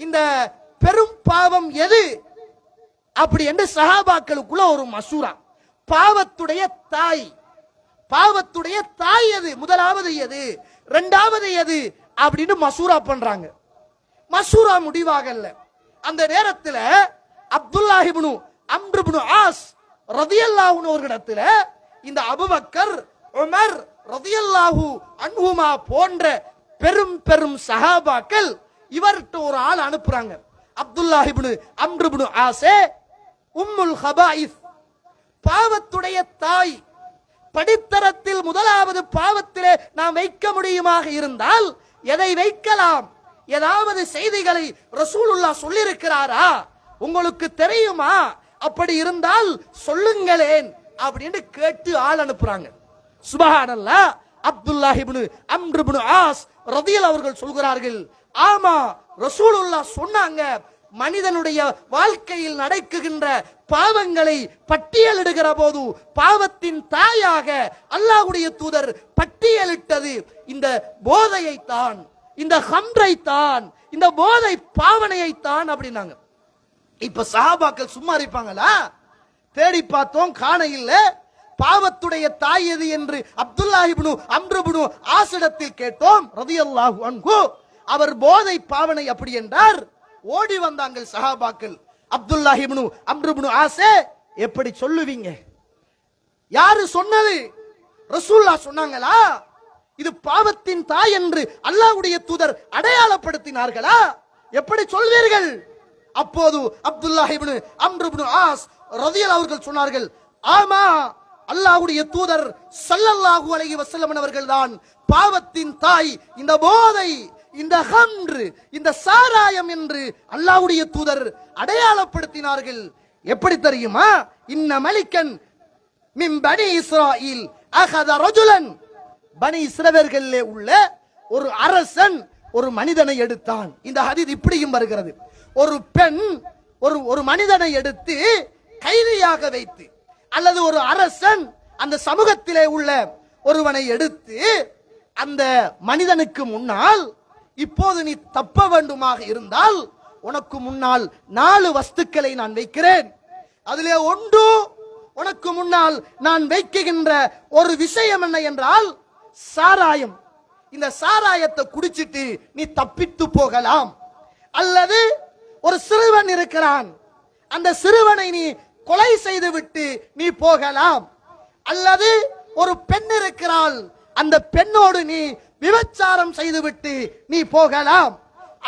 இந்த பெரும் பாவம் எது அப்படி என்று சஹாபாக்களுக்குள்ள ஒரு மஷூரா, பாவத்துடைய தாய், பாவத்துடைய தாய் எது, முதலாவது எது, இரண்டாவது எது அப்படின்னு மஷூரா பண்றாங்க. மஷூரா முடிவாகல. அந்த நேரத்தில் அப்துல்லாஹ் இப்னு அம்ர் இப்னு ஆஸ் ரலியல்லாஹு அவர்களிடத்தில் இந்த அபூபக்கர், உமர் ரலியல்லாஹு அன்ஹுமா போன்ற பெரும் பெரும் சஹாபாக்கள் இவர்கிட்ட ஒரு ஆள் அனுப்புறாங்க. அப்துல்லாஹ் இப்னு அம்ர் இப்னு ஆஸே உம்முல் ஹபாயிஸ், பாவத்துடைய தாய், படித்தரத்தில் முதலாவது பாவத்திலே நாம் வைக்க முடியுமாக இருந்தால் எதை வைக்கலாம், ஏதாவது செய்திகளை ரசூலுல்லாஹ் சொல்லியிருக்கிறாரா, உங்களுக்கு தெரியுமா, அப்படி இருந்தால் சொல்லுங்களேன் அப்படின்னு கேட்டு ஆள் அனுப்புறாங்க. சுப்ஹானல்லாஹ். அப்துல்லாஹ் இப்னு அம்ர் இப்னு ஆஸ் ரலியல்லாஹு அவர்கள் சொல்கிறார்கள், ஆமா ரசூலுல்லாஹ் சொன்னாங்க, மனிதனுடைய வாழ்க்கையில் நடக்குகின்ற பாவங்களை பட்டியலிடுகிற போது பாவத்தின் தாயாக அல்லாஹ்வுடைய தூதர் பட்டியலிட்டது இந்த போதையை தான், இந்த ஹம்ரை தான், இந்த போதை பாவனையை தான் அப்படின்னாங்க. இப்ப சஹாபாக்கள் சும்மா இருப்பாங்களா? தேடி பார்த்தோம், காண இல்ல. பாவத்துடைய தாய் எது என்று அப்துல்லாஹ் இப்னு அம்ர் இப்னு ஆஸிடத்தில் கேட்டோம் ரலியல்லாஹு அன்ஹு. அவர் போதை பாவனை அப்படி என்றார். ஓடி வந்தாங்க சஹாபாக்கள். அப்துல்லாஹ் இப்னு அம்ர் இப்னு ஆஸே, எப்படி சொல்லுவீங்க, யாரு சொன்னது, ரசூலுல்லாஹ் சொன்னாங்களா, இது பாவத்தின் தாய் என்று அல்லாஹ்வுடைய தூதர் அடையாளப்படுத்தினார்களா, எப்படி சொல்வீர்கள்? அப்போது அப்துல்லாஹ் இப்னு அம்ர் இப்னு ஆஸ் ரலியல்லாஹு அவர்கள் சொன்னார்கள், ஆமா அல்லாஹ்வுடைய தூதர் ஸல்லல்லாஹு அலைஹி வஸல்லம் அவர்கள் தான் பாவத்தின் தாய், இந்த போதை, இந்த ஹம்ர், இந்த சாராயம் என்று அல்லாஹ்வுடைய தூதர் அடையாளப்படுத்தினார்கள். எப்படி தெரியுமா? இன்ன மலிகன் மின் பனி இஸ்ராயில் அகத ரஜுலன், பனி இஸ்ரவேலர்களிலே உள்ள ஒரு அரசன் ஒரு மனிதனை எடுத்தான். இந்த ஹதீஸ் இப்படியும் வருகிறது, ஒரு பெண் ஒரு மனிதனை எடுத்து கைதியாக வைத்து, அல்லது ஒரு அரசன் அந்த சமூகத்திலே உள்ள ஒருவனை எடுத்து அந்த மனிதனுக்கு முன்னால், இப்போது நீ தப்ப வேண்டுமாக இருந்தால் உனக்கு முன்னால் 4 வஸ்துக்களை நான் வைக்கிறேன், அதிலே ஒன்று உனக்கு முன்னால் நான் வைக்கின்ற ஒரு விஷயம் என்ன என்றால் சாராயம். இந்த சாராயத்தை குடிச்சிட்டு நீ தப்பித்து போகலாம், அல்லது ஒரு சிறுவன் இருக்கிறான், அந்த சிறுவனை நீ கொலை செய்து விட்டு நீ போகலாம், அல்லது ஒரு பெண் இருக்கிறாள், அந்த பெண்ணோடு நீ விபச்சாரம் செய்துவிட்டு நீ போகலாம்,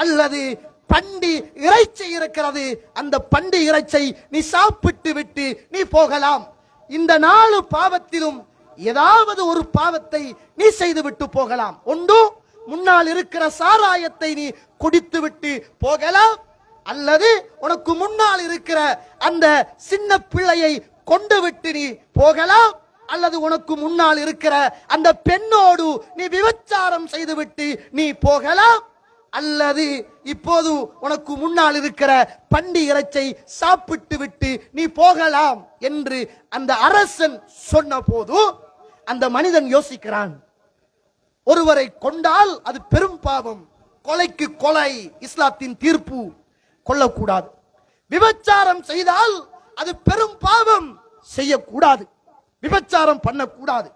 அல்லது பண்டி இறைச்சி இருக்கிறது, அந்த பண்டி இறைச்சை நீ சாப்பிட்டு விட்டு நீ போகலாம். இந்த 4 பாவத்திலும் ஏதாவது ஒரு பாவத்தை நீ செய்து விட்டு போகலாம். ஒன்று, முன்னால் இருக்கிற சாராயத்தை நீ குடித்து விட்டு போகலாம், அல்லது உனக்கு முன்னால் இருக்கிற அந்த சின்ன பிள்ளையை கொண்டு விட்டு நீ போகலாம், அல்லது உனக்கு முன்னால் இருக்கிற அந்த பெண்ணோடு நீ விபச்சாரம் செய்துவிட்டு நீ போகலாம், அல்லது இப்போது உனக்கு முன்னால் இருக்கிற பண்டி இறைச்சை சாப்பிட்டு விட்டு நீ போகலாம் என்று அந்த அரசன் சொன்ன போது அந்த மனிதன் யோசிக்கிறான், ஒருவரை கொண்டால் அது பெரும் பாவம், கொலைக்கு கொலை இஸ்லாத்தின் தீர்ப்பு, கொல்லக்கூடாது. விபச்சாரம் செய்தால் அது பெரும் பாவம், செய்யக்கூடாது, விபச்சாரம் பண்ணக்கூடாது.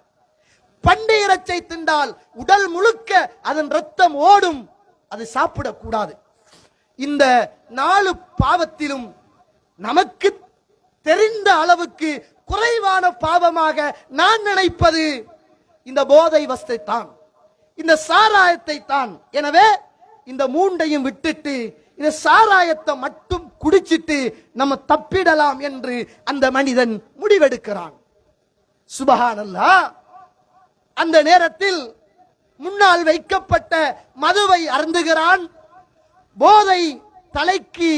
பண்டி இறைச்சை தின்றால் உடல் முழுக்க அதன் ரத்தம் ஓடும், அது சாப்பிடக்கூடாது. இந்த 4 பாவத்திலும் நமக்கு தெரிந்த அளவுக்கு குறைவான பாவமாக நான் நினைப்பது இந்த போதை வஸ்தை தான், இந்த சாராயத்தை தான். எனவே இந்த 3ஐயும் விட்டுட்டு இந்த சாராயத்தை மட்டும் குடிச்சிட்டு நம்ம தப்பிடலாம் என்று அந்த மனிதன் முடிவெடுக்கிறான். சுபஹானல்லாஹ். அந்த நேரத்தில் முன்னால் வைக்கப்பட்ட மதுவை அருந்துகிறான். போதை தலைக்கு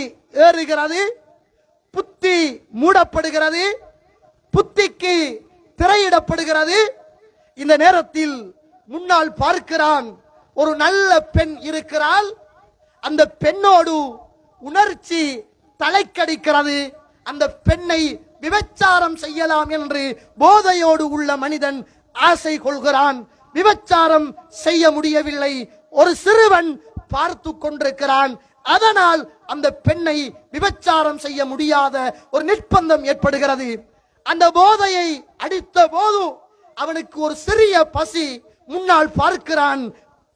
ஏறுகிறது, புத்தி மூடப்படுகிறது, புத்திக்கு திரையிடப்படுகிறது. இந்த நேரத்தில் முன்னால் பார்க்கிறான், ஒரு நல்ல பெண் இருக்கிறாள். அந்த பெண்ணோடு உணர்ச்சி தலைக்கடிக்கிறது. அந்த பெண்ணை விபச்சாரம் செய்யலாம் என்று போதையோடு உள்ள மனிதன் ஆசை கொள்கிறான். விபச்சாரம் செய்ய முடியவில்லை. ஒரு சிறுவன் பார்த்து கொண்டிருக்கிறான். அதனால் அந்த பெண்ணை விபச்சாரம் செய்ய முடியாத ஒரு நிர்பந்தம் ஏற்படுகிறது. அந்த போதையை அடித்த போது அவனுக்கு ஒரு சிறிய பசி. முன்னால் பார்க்கிறான்,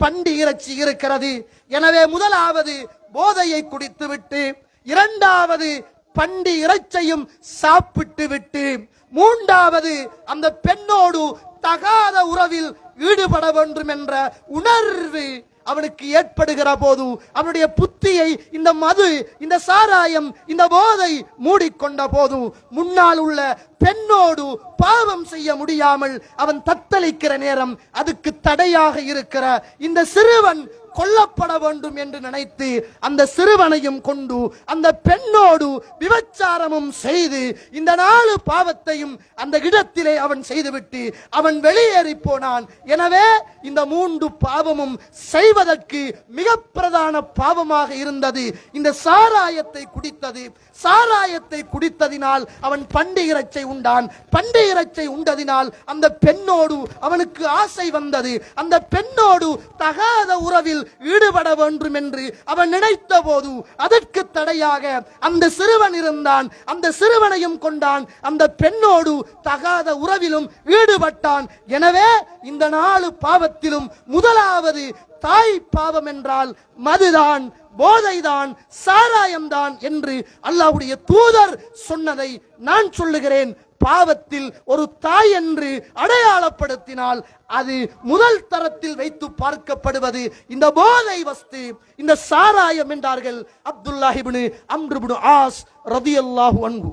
பண்டி இறைச்சி இருக்கிறது. எனவே முதலாவது போதையை குடித்து விட்டு, இரண்டாவது பண்டி இறைச்சையும் சாப்பிட்டு விட்டு, மூன்றாவது அந்த பெண்ணோடு தகாத உறவில் ஈடுபட வேண்டும் என்ற உணர்வு அவனுக்கு ஏற்படுகிற போது அவனுடைய புத்தியை இந்த மது, இந்த சாராயம், இந்த போதை மூடிக்கொண்ட போது முன்னால் உள்ள பெண்ணோடு பாவம் செய்ய முடியாமல் அவன் தத்தளிக்கிற நேரம், அதுக்கு தடையாக இருக்கிற இந்த சிறுவன் கொல்லப்பட வேண்டும் என்று நினைத்து அந்த சிறுவனையும் கொண்டு அந்த பெண்ணோடு விபச்சாரமும் செய்து இந்த 4 பாவத்தையும் அந்த இடத்திலே அவன் செய்துவிட்டு அவன் வெளியேறி போனான். எனவே இந்த 3 பாவமும் செய்வதற்கு மிக பிரதான பாவமாக இருந்தது இந்த சாராயத்தை குடித்தது. சாராயத்தை குடித்ததினால் அவன் பண்டி இறைச்சை உண்டான். பண்டி இறைச்சை உண்டதினால் அந்த பெண்ணோடு அவனுக்கு ஆசை வந்தது. அந்த பெண்ணோடு தகாத உறவில் ஈடுபட வேண்டும் என்று அவன் நினைத்த போது அதற்கு தடையாக அந்த சிறுவன் இருந்தான். அந்த சிறுவனையும் கொண்டான். அந்த பெண்ணோடு தகாத உறவிலும் ஈடுபட்டான். எனவே இந்த 4 பாவத்திலும் முதலாவது தாய் பாவம் என்றால் மதுதான், போதைதான், சாராயம்தான் என்று அல்லாஹ்வுடைய தூதர் சொன்னதை நான் சொல்லுகிறேன். பாவத்தில் ஒரு தாய் என்று அடையாளப்படுத்தினால் அது முதல் தரத்தில் வைத்து பார்க்கப்படுவது இந்த போதை வஸ்து, இந்த சாராயம் என்றார்கள் அப்துல்லாஹ் இப்னு அம்ர் இப்னு ஆஸ் ரலியல்லாஹு அன்ஹு.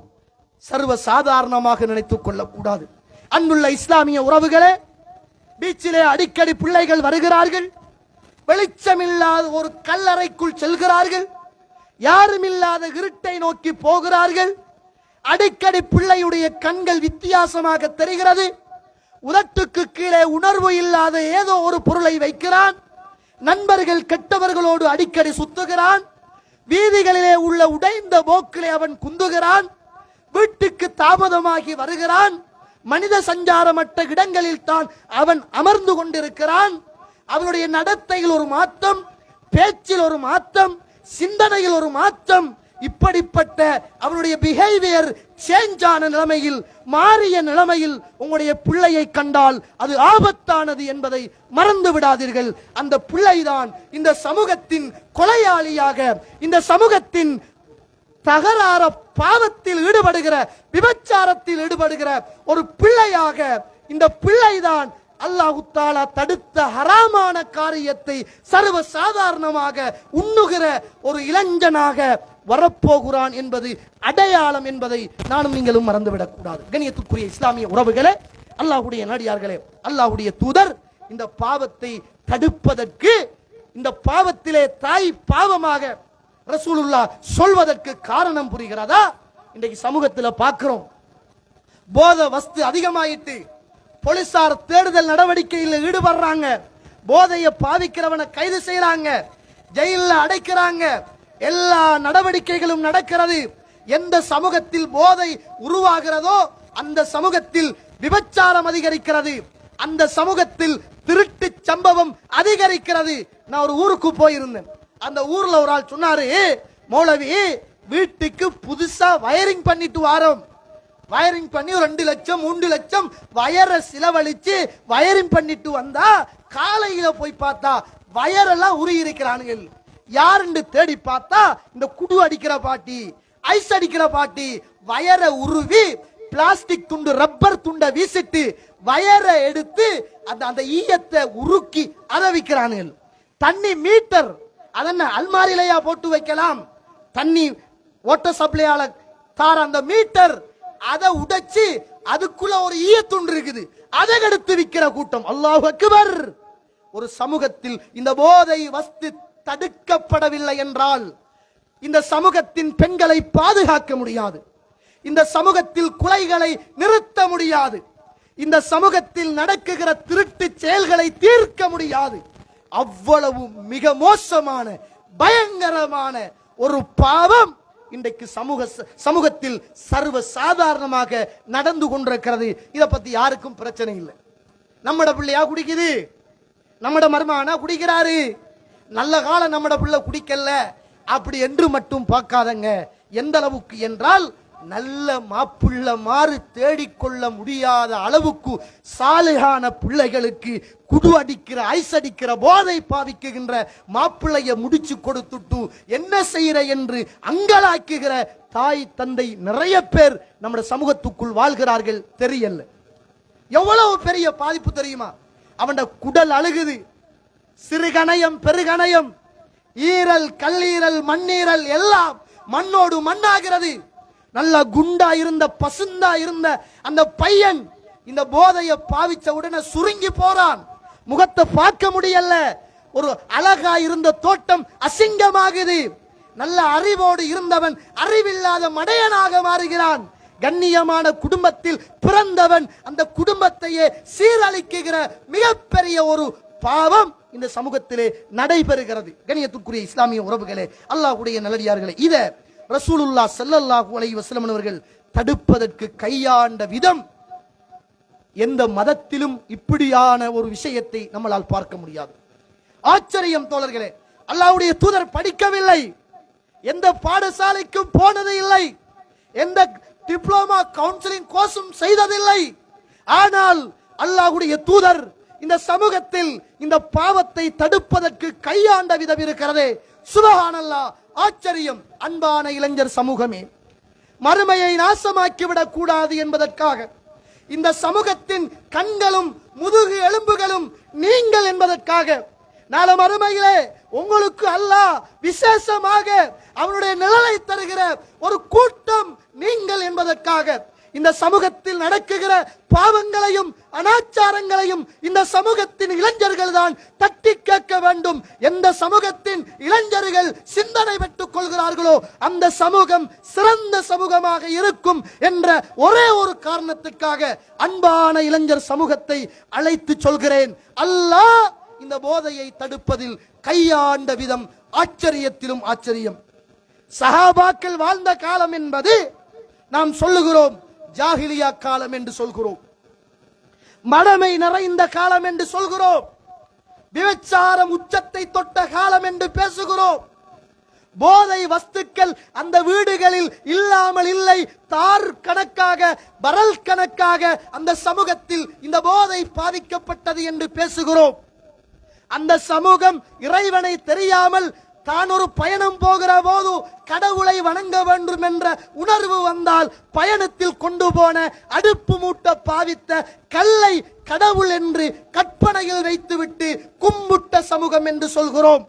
சர்வ சாதாரணமாக நினைத்துக் கொள்ளக்கூடாது. அன்புள்ள இஸ்லாமிய உறவுகளே, பீச்சிலே அடிக்கடி பிள்ளைகள் வருகிறார்கள். வெளிச்சமில்லாத ஒரு கல்லறைக்குள் செல்கிறார்கள். யாரும் இல்லாத இருட்டை நோக்கி போகிறார்கள். அடிக்கடி பிள்ளையுடைய கண்கள் வித்தியாசமாக தெரிகிறது. உதட்டுக்கு கீழே உணர்வு இல்லாத ஏதோ ஒரு பொருளை வைக்கிறான். நண்பர்கள் கெட்டவர்களோடு அடிக்கடி சுத்துகிறான். வீதிகளிலே உள்ள உடைந்த போக்கிலே அவன் குந்துகிறான். வீட்டுக்கு தாமதமாகி வருகிறான். மனித சஞ்சாரமற்ற இடங்களில் தான் அவன் அமர்ந்து கொண்டிருக்கிறான். அவனுடைய நடத்தையில் ஒரு மாற்றம், பேச்சில் ஒரு மாற்றம், சிந்தனையில் ஒரு மாற்றம். இப்படிப்பட்ட அவனுடைய பிஹேவியர் சேஞ்ச் ஆன நிலைமையில், மாறிய நிலைமையில் உங்களுடைய பிள்ளையை கண்டால் அது ஆபத்தானது என்பதை மறந்து விடாதீர்கள். அந்த பிள்ளைதான் இந்த சமூகத்தின் கொலையாளியாக, இந்த சமூகத்தின் தகராற பாவத்தில் ஈடுபடுகிற, விபச்சாரத்தில் ஈடுபடுகிற ஒரு பிள்ளையாக இந்த பிள்ளைதான் அல்லாஹ் தஆலா தடுத்த ஹராமான காரியத்தை சர்வ சாதாரணமாக உண்ணுகிற ஒரு இளைஞனாக வரப்போகிறான் என்பது அடையாளம் என்பதை நானும் நீங்களும் மறந்துவிடக் கூடாது. கண்ணியத்துக்குரிய இஸ்லாமிய உறவுகளே, அல்லாஹ்வுடைய நடிகார்களே, அல்லாஹ்வுடைய தூதர் இந்த பாவத்தை தடுப்பதற்கு, இந்த பாவத்திலே தாய் பாவமாக ரசூலுல்லாஹ் சொல்வதற்கு காரணம் புரிகிறதா? இன்றைக்கு சமூகத்தில் பார்க்கிறோம், போதை வஸ்து அதிகமாயிட்டு போலீசார் தேடுதல் நடவடிக்கையில் ஈடுபடுறாங்க. போதையை பாவிக்கிறவனை கைது செய்யறாங்க, ஜெயில அடைக்கிறாங்க. எல்லா நடவடிக்கைகளும் நடக்கிறது. எந்த சமூகத்தில் போதை உருவாகிறதோ அந்த சமூகத்தில் விபச்சாரம் அதிகரிக்கிறது. அந்த சமூகத்தில் திருட்டு சம்பவம் அதிகரிக்கிறது. நான் ஒரு ஊருக்கு போயிருந்தேன். அந்த ஊர்ல ஒரு ஆள் சொன்னாரு, மௌலவி வீட்டுக்கு புதுசா வயரிங் பண்ணிட்டு வாரோம். வயரிங் பண்ணி 2 லட்சம் 3 லட்சம் வயரை செலவழிச்சு வயரிங் பண்ணிட்டு வந்தா காலையில போய் பார்த்தா வயரெல்லாம் உருகி இருக்கிறானுங்கள். யாருன்னு தேடி பார்த்தா இந்த குடு அடிக்கிற பாட்டி, ஐஸ் அடிக்கிற பாட்டி, வயரை உருவி பிளாஸ்டிக் துண்டு ரப்பர் துண்டை வீசிட்டு வயரை எடுத்து அந்த ஈயத்தை உருக்கி அதை விற்கிறானுங்கள். தண்ணி மீட்டர் அதென்ன அல்மாரிலையா போட்டு வைக்கலாம்? தண்ணி ஓட்ட சப்ளையால தார அந்த மீட்டர் அதை உடைச்சு அதுக்குள்ள ஒரு ஈயத்துண்டு இருக்குது, அதை எடுத்து விற்கிற கூட்டம். அல்லாஹ் அக்பர். ஒரு சமூகத்தில் இந்த போதை வஸ்து தடுக்கப்படவில்லை என்றால் இந்த சமூகத்தின் பெண்களை பாதுகாக்க முடியாது, இந்த சமூகத்தில் கொலைகளை நிறுத்த முடியாது, இந்த சமூகத்தில் நடக்குகிற திருட்டு செயல்களை தீர்க்க முடியாது. அவ்வளவு மிக மோசமான பயங்கரமான ஒரு பாவம் இன்றைக்கு சமூகத்தில் சர்வ சாதாரணமாக நடந்து கொண்டிருக்கிறது. இதை பத்தி யாருக்கும் பிரச்சனை இல்லை. நம்மட பிள்ளையா குடிக்குது, நம்மட மருமானா குடிக்கிறாரு, நல்ல காலம் நம்மட பிள்ளை குடிக்கல அப்படி என்று மட்டும் பார்க்காதங்க. எந்த அளவுக்கு என்றால் நல்ல மாப்புள்ள மாறு தேடிக்கொள்ள முடியாத அளவுக்கு சாலையான பிள்ளைகளுக்கு குடு அடிக்கிற ஐஸ் அடிக்கிற போதை பாவிக்குகின்ற மாப்பிள்ளைய முடிச்சு கொடுத்துட்டு என்ன செய்யற என்று அங்கலாக்குகிற தாய் தந்தை நிறைய பேர் நம்முடைய சமூகத்துக்குள் வாழ்கிறார்கள். தெரியல எவ்வளவு பெரிய பாதிப்பு தெரியுமா? அவன் குடல் அழுகுது, சிறுகணயம் பெருகணயம், ஈரல் கல்லீரல் மண்ணீரல் எல்லாம் மண்ணோடு மண்ணாகிறது. நல்ல குண்டா இருந்த பசுந்தா இருந்த அந்த பையன் இந்த போதையை பாவிச்ச உடனே சுருங்கி போறான், முகத்தை பார்க்க முடியல, ஒரு அழகா இருந்த தோட்டம் அசிங்கமாகுது. நல்ல அறிவோடு இருந்தவன் அறிவில்லாத மடையனாக மாறுகிறான். கண்ணியமான குடும்பத்தில் பிறந்தவன் அந்த குடும்பத்தையே சீரழிக்குகிற மிகப்பெரிய ஒரு பாவம் இந்த சமூகத்திலே நடைபெறுகிறது. கண்ணியத்துக்குரிய இஸ்லாமிய உறவுகளே, அல்லாஹ்வுடைய நல்லடியார்களே, இத ரசூலுல்லாஹ் ஸல்லல்லாஹு அலைஹி வஸல்லம் அவர்கள் தடுப்பதற்கு கையாண்ட விதம் எந்த மதத்திலும் இப்படியான ஒரு விஷயத்தை நம்மளால் பார்க்க முடியாது. ஆச்சரியம் தோழர்களே, அல்லாஹ்வுடைய தூதர் படிக்கவில்லை, எந்த பாடசாலைக்கும் போனது இல்லை, எந்த டிப்ளோமா கவுன்சிலிங் கோர்ஸும் செய்ததில்லை. ஆனால் அல்லாஹ்வுடைய தூதர் இந்த சமூகத்தில் இந்த பாவத்தை தடுப்பதற்கு கையாண்ட விதம் இருக்கிறதே, சுபஹானல்லாஹ், ஆச்சரியம். அன்பான இளைஞர் சமூகமே, மறுமையை நாசமாக்கிவிடக் கூடாது என்பதற்காக இந்த சமூகத்தின் கண்களும் முதுகு எலும்புகளும் நீங்கள் என்பதற்காக நாளை மறுமையிலே உங்களுக்கு அல்லாஹ் விசேஷமாக அவனுடைய நிழலை தருகிற ஒரு கூட்டம் நீங்கள் என்பதற்காக இந்த சமூகத்தில் நடக்குகிற பாவங்களையும் அனாச்சாரங்களையும் இந்த சமூகத்தின் இளைஞர்கள் தான் தட்டி கேட்க வேண்டும். எந்த சமூகத்தின் இளைஞர்கள் சிந்தனை பெற்றுக் கொள்கிறார்களோ அந்த சமூகம் சிறந்த சமூகமாக இருக்கும் என்ற ஒரே ஒரு காரணத்துக்காக அன்பான இளைஞர் சமூகத்தை அழைத்து சொல்கிறேன். அல்லாஹ் இந்த போதையை தடுப்பதில் கையாண்ட விதம் ஆச்சரியத்திலும் ஆச்சரியம். சஹாபாக்கள் வாழ்ந்த காலம் என்பது நாம் சொல்லுகிறோம் ஜாஹிலியா காலம் என்று சொல்கிறோம், மடமை நிறைந்த காலம் என்று சொல்கிறோம், விபச்சாரம் உச்சத்தை தொட்ட காலம் என்று பேசுகிறோம். போதை வஸ்துக்கள் அந்த வீடுகளில் இல்லாமல் இல்லை, தார் கணக்காக பரல் கணக்காக அந்த சமூகத்தில் இந்த போதை பாதிக்கப்பட்டது என்று பேசுகிறோம். அந்த சமூகம் இறைவனை தெரியாமல் தான் ஒரு பயணம் போகிற போது கடவுளை வணங்க வேண்டும் என்ற உணர்வு வந்தால் பயணத்தில் கொண்டு போன அடுப்பு மூட்ட பாவித்த கல்லை கடவுள் என்று கற்பனையில் வைத்துவிட்டு கும்பிட்ட சமூகம் என்று சொல்கிறோம்.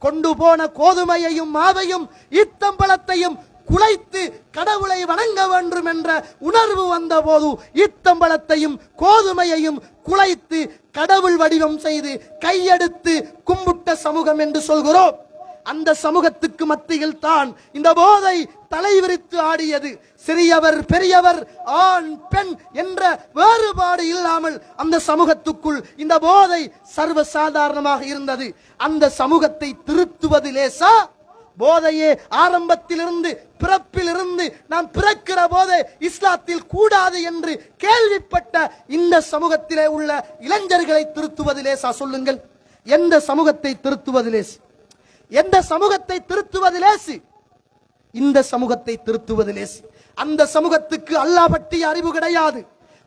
கொண்டு போன கோதுமையையும் மாவையும் ஈத்தம்பழத்தையும் குலைத்து கடவுளை வணங்க வேண்டும் என்ற உணர்வு வந்த போது ஈத்தம்பழத்தையும் கோதுமையையும் குலைத்து கடவுள் வடிவம் செய்து கையெடுத்து கும்பிட்ட சமூகம் என்று சொல்கிறோம். அந்த சமூகத்துக்கு மத்தியில் தான் இந்த போதை தலைவிரித்து ஆடியது. சிறியவர் பெரியவர் ஆண் பெண் என்ற வேறுபாடு இல்லாமல் அந்த சமூகத்துக்குள் இந்த போதை சர்வ சாதாரணமாக இருந்தது. அந்த சமூகத்தை திருத்துவது லேசா? போதையே ஆரம்பத்திலிருந்து பிறப்பிலிருந்து நாம் பிறக்கிற போதே இஸ்லாத்தில் கூடாது என்று கேள்விப்பட்ட இந்த சமூகத்திலே உள்ள இளைஞர்களை திருத்துவது லேசா? சொல்லுங்கள், எந்த சமூகத்தை திருத்துவது லேசு? எந்த சமூகத்தை திருத்துவது லேசு? இந்த சமூகத்தை திருத்துவது லேசு. அந்த சமூகத்துக்கு அல்லாஹ் பற்றிய அறிவு கிடையாது,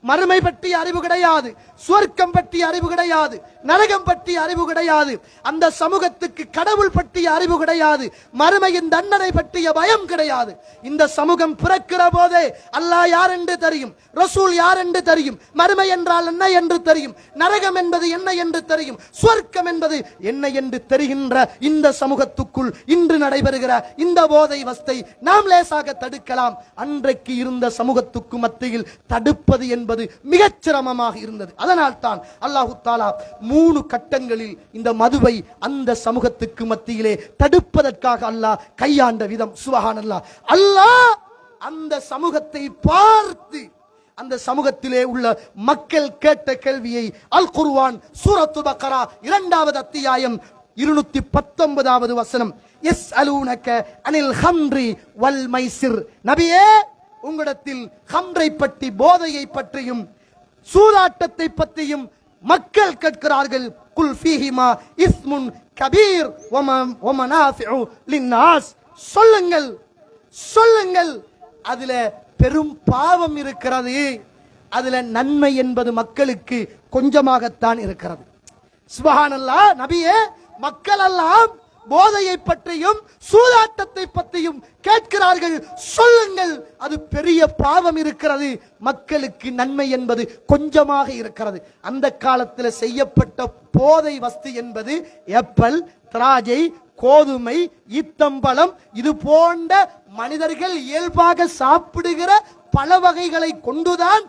மறுமை பற்றிய அறிவு கிடையாது, சுவர்க்கம் பற்றிய அறிவு கிடையாது, நரகம் பற்றிய அறிவு கிடையாது, அந்த சமூகத்துக்கு கடவுள் பற்றிய அறிவு கிடையாது, மறுமையின் தண்டனை பற்றிய பயம் கிடையாது. இந்த சமூகம் பிறக்கிற போதே அல்லாஹ் யார் என்று தெரியும், ரசூல் யார் என்று தெரியும், மறுமை என்றால் என்ன என்று தெரியும், நரகம் என்பது என்ன என்று தெரியும், சுவர்க்கம் என்பது என்ன என்று தெரிகின்ற இந்த சமூகத்துக்குள் இன்று நடைபெறுகிற இந்த போதை வஸ்தை நாம் லேசாக தடுக்கலாம். அன்றைக்கு இருந்த சமூகத்துக்கு மத்தியில் தடுப்பது என்பது மிகச் சிரமமாக இருந்தது. அதனால் தான் அல்லாஹு தாலா 3 கட்டங்களில் இந்த மதுவை அந்த சமூகத்துக்கு மத்தியிலே தடுப்பதற்காக அல்லாஹ் கையாண்ட விதம் சுப்ஹானல்லாஹ். அல்லாஹ் அந்த சமூகத்தை பார்த்து அந்த சமூகத்திலே உள்ள மக்கள் கேட்ட கேள்வியை அல் குர்ஆன் சூரத்து பக்கரா 2வது அத்தியாயம் 219வது வசனம், யஸ்அலூனக அனில் ஹம்ரி வல் மைசிர், நபியே உங்களிடத்தில் ஹம்ரை பற்றி, போதையை பற்றியும் சூதாட்டத்தை பற்றியும் மக்கள் கேட்கிறார்கள். குல் ஃபீஹிமா இஸ்முன் கபீர் வ மனாஃபிஉ லின்னாஸ், சொல்லுங்கள் சொல்லுங்கள், அதுல பெரும் பாவம் இருக்கிறது, அதுல நன்மை என்பது மக்களுக்கு கொஞ்சமாகத்தான் இருக்கிறது. சுப்ஹானல்லாஹ். நபியே, மக்கள் எல்லாம் போதையை பற்றியும் சூதாட்டத்தை பற்றியும் கேட்கிறார்கள், சொல்லுங்கள், அது பெரிய பாவம் இருக்கிறது, மக்களுக்கு நன்மை என்பது கொஞ்சமாக இருக்கிறது. அந்த காலத்தில் செய்யப்பட்ட போதை வஸ்து என்பது ஏப்பல், திராட்சை, கோதுமை, ஈத்தம்பழம், இது போன்ற மனிதர்கள் இயல்பாக சாப்பிடுகிற பல வகைகளை கொண்டுதான்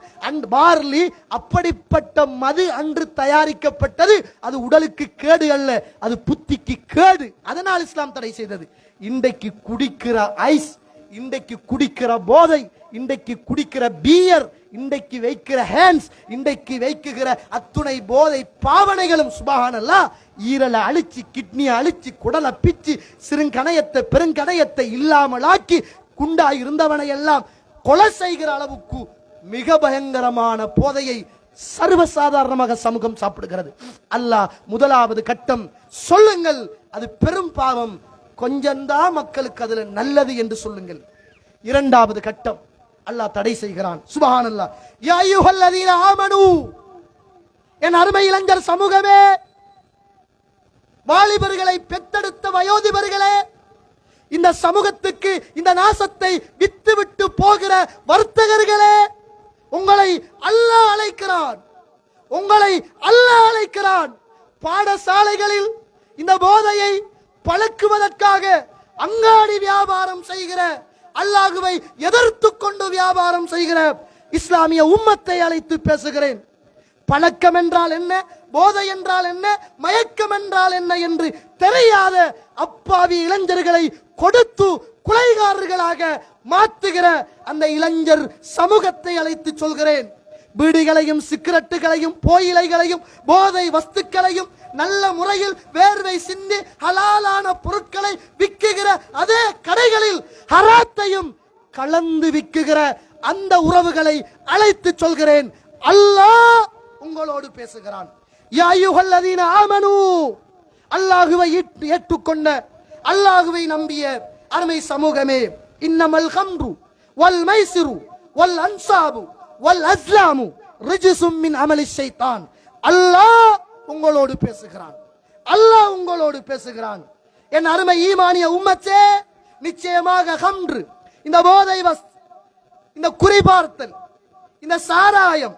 பார்லி, அப்படிப்பட்ட மது அன்று தயாரிக்கப்பட்டது. அது உடலுக்கு கேடு அல்ல, அது புத்திக்கு கேடு. அதனால் இஸ்லாம் தடை செய்தது. இன்றைக்கு குடிக்கிற ஐஸ், இன்றைக்கு குடிக்கிற போதை, இன்றைக்கு குடிக்கிற பியர், இன்றைக்கு வைக்கிற ஹேண்ட்ஸ், இன்றைக்கு வைக்குகிற அத்துணை போதை பாவனைகளும் சுப்ஹானல்லாஹ் ஈரலை அழிச்சு, கிட்னியை அழிச்சு, குடலை பிச்சு, சிறுங்கணையத்தை பெருங்கணையத்தை இல்லாமலாக்கி, குண்டாய் இருந்தவனை எல்லாம் கொலை செய்கிற அளவுக்கு மிக பயங்கரமான போதையை சர்வசாதாரணமாக சமூகம் சாப்பிடுகிறது. அல்லாஹ் முதலாவது கட்டம், சொல்லுங்கள் அது பெரும் பாவம், கொஞ்சம்தான் மக்களுக்கு அதுல நல்லது என்று சொல்லுங்கள். இரண்டாவது கட்டம் அல்லாஹ் தடை செய்கிறான். சுப்ஹானல்லாஹ். யா அய்யுஹல்லதீன ஆமனூ, என் அருமை இளைஞர் சமூகமே, வாலிபர்களை பெத்தெடுத்த வயோதிபர்களே, இந்த சமூகத்துக்கு இந்த நாசத்தை வித்துவிட்டு போகிற வர்த்தகர்களே, உங்களை அல்லாஹ் அழைக்கிறான், உங்களை அல்லாஹ் அழைக்கிறான். பாடசாலைகளில் இந்த போதையை பழக்குவதற்காக அங்காடி வியாபாரம் செய்கிற, அல்லாஹ்வை எதிர்த்து கொண்டு வியாபாரம் செய்கிற இஸ்லாமிய உம்மத்தை அழைத்து பேசுகிறேன். பழக்கம் என்றால் என்ன, போதை என்றால் என்ன, மயக்கம் என்றால் என்ன என்று தெரியாத அப்பாவி இளைஞர்களை கொடுத்து கொலைகாரர்களாக மாற்றுகிற அந்த இளைஞர் சமூகத்தை அழைத்து சொல்கிறேன். பீடிகளையும் சிகரெட்டுகளையும் போயிலைகளையும் போதை வஸ்துக்களையும் நல்ல முறையில் வேர்வை சிந்தி ஹலாலான பொருட்களை விற்குகிற அதே கடைகளில் ஹராத்தையும் கலந்து விற்குகிற அந்த உறவுகளை அழைத்து சொல்கிறேன். அல்லாஹ் உங்களோடு பேசுகிறான். யா அய்யுஹல்லதீன ஆமனூ, அல்லாஹ்வை ஏற்றுக்கொண்ட, அல்லாஹ்வை நம்பிய அருமை சமூகமே, இன்னமல் ஹம்ரு வல் மைசிரு வல் அன்சாபு வல் அஸ்லாமு ரிஜ்சும் மின் அமலி ஷைத்தான். அல்லாஹ் உங்களோடு பேசுகிறான், அல்லாஹ் உங்களோடு பேசுகிறான். என் அருமை ஈமானிய உம்மத்தே, நிச்சயமாக ஹம்ரு, இந்த போதை வஸ்து, இந்த குறிபார்த்தல், இந்த சாராயம்,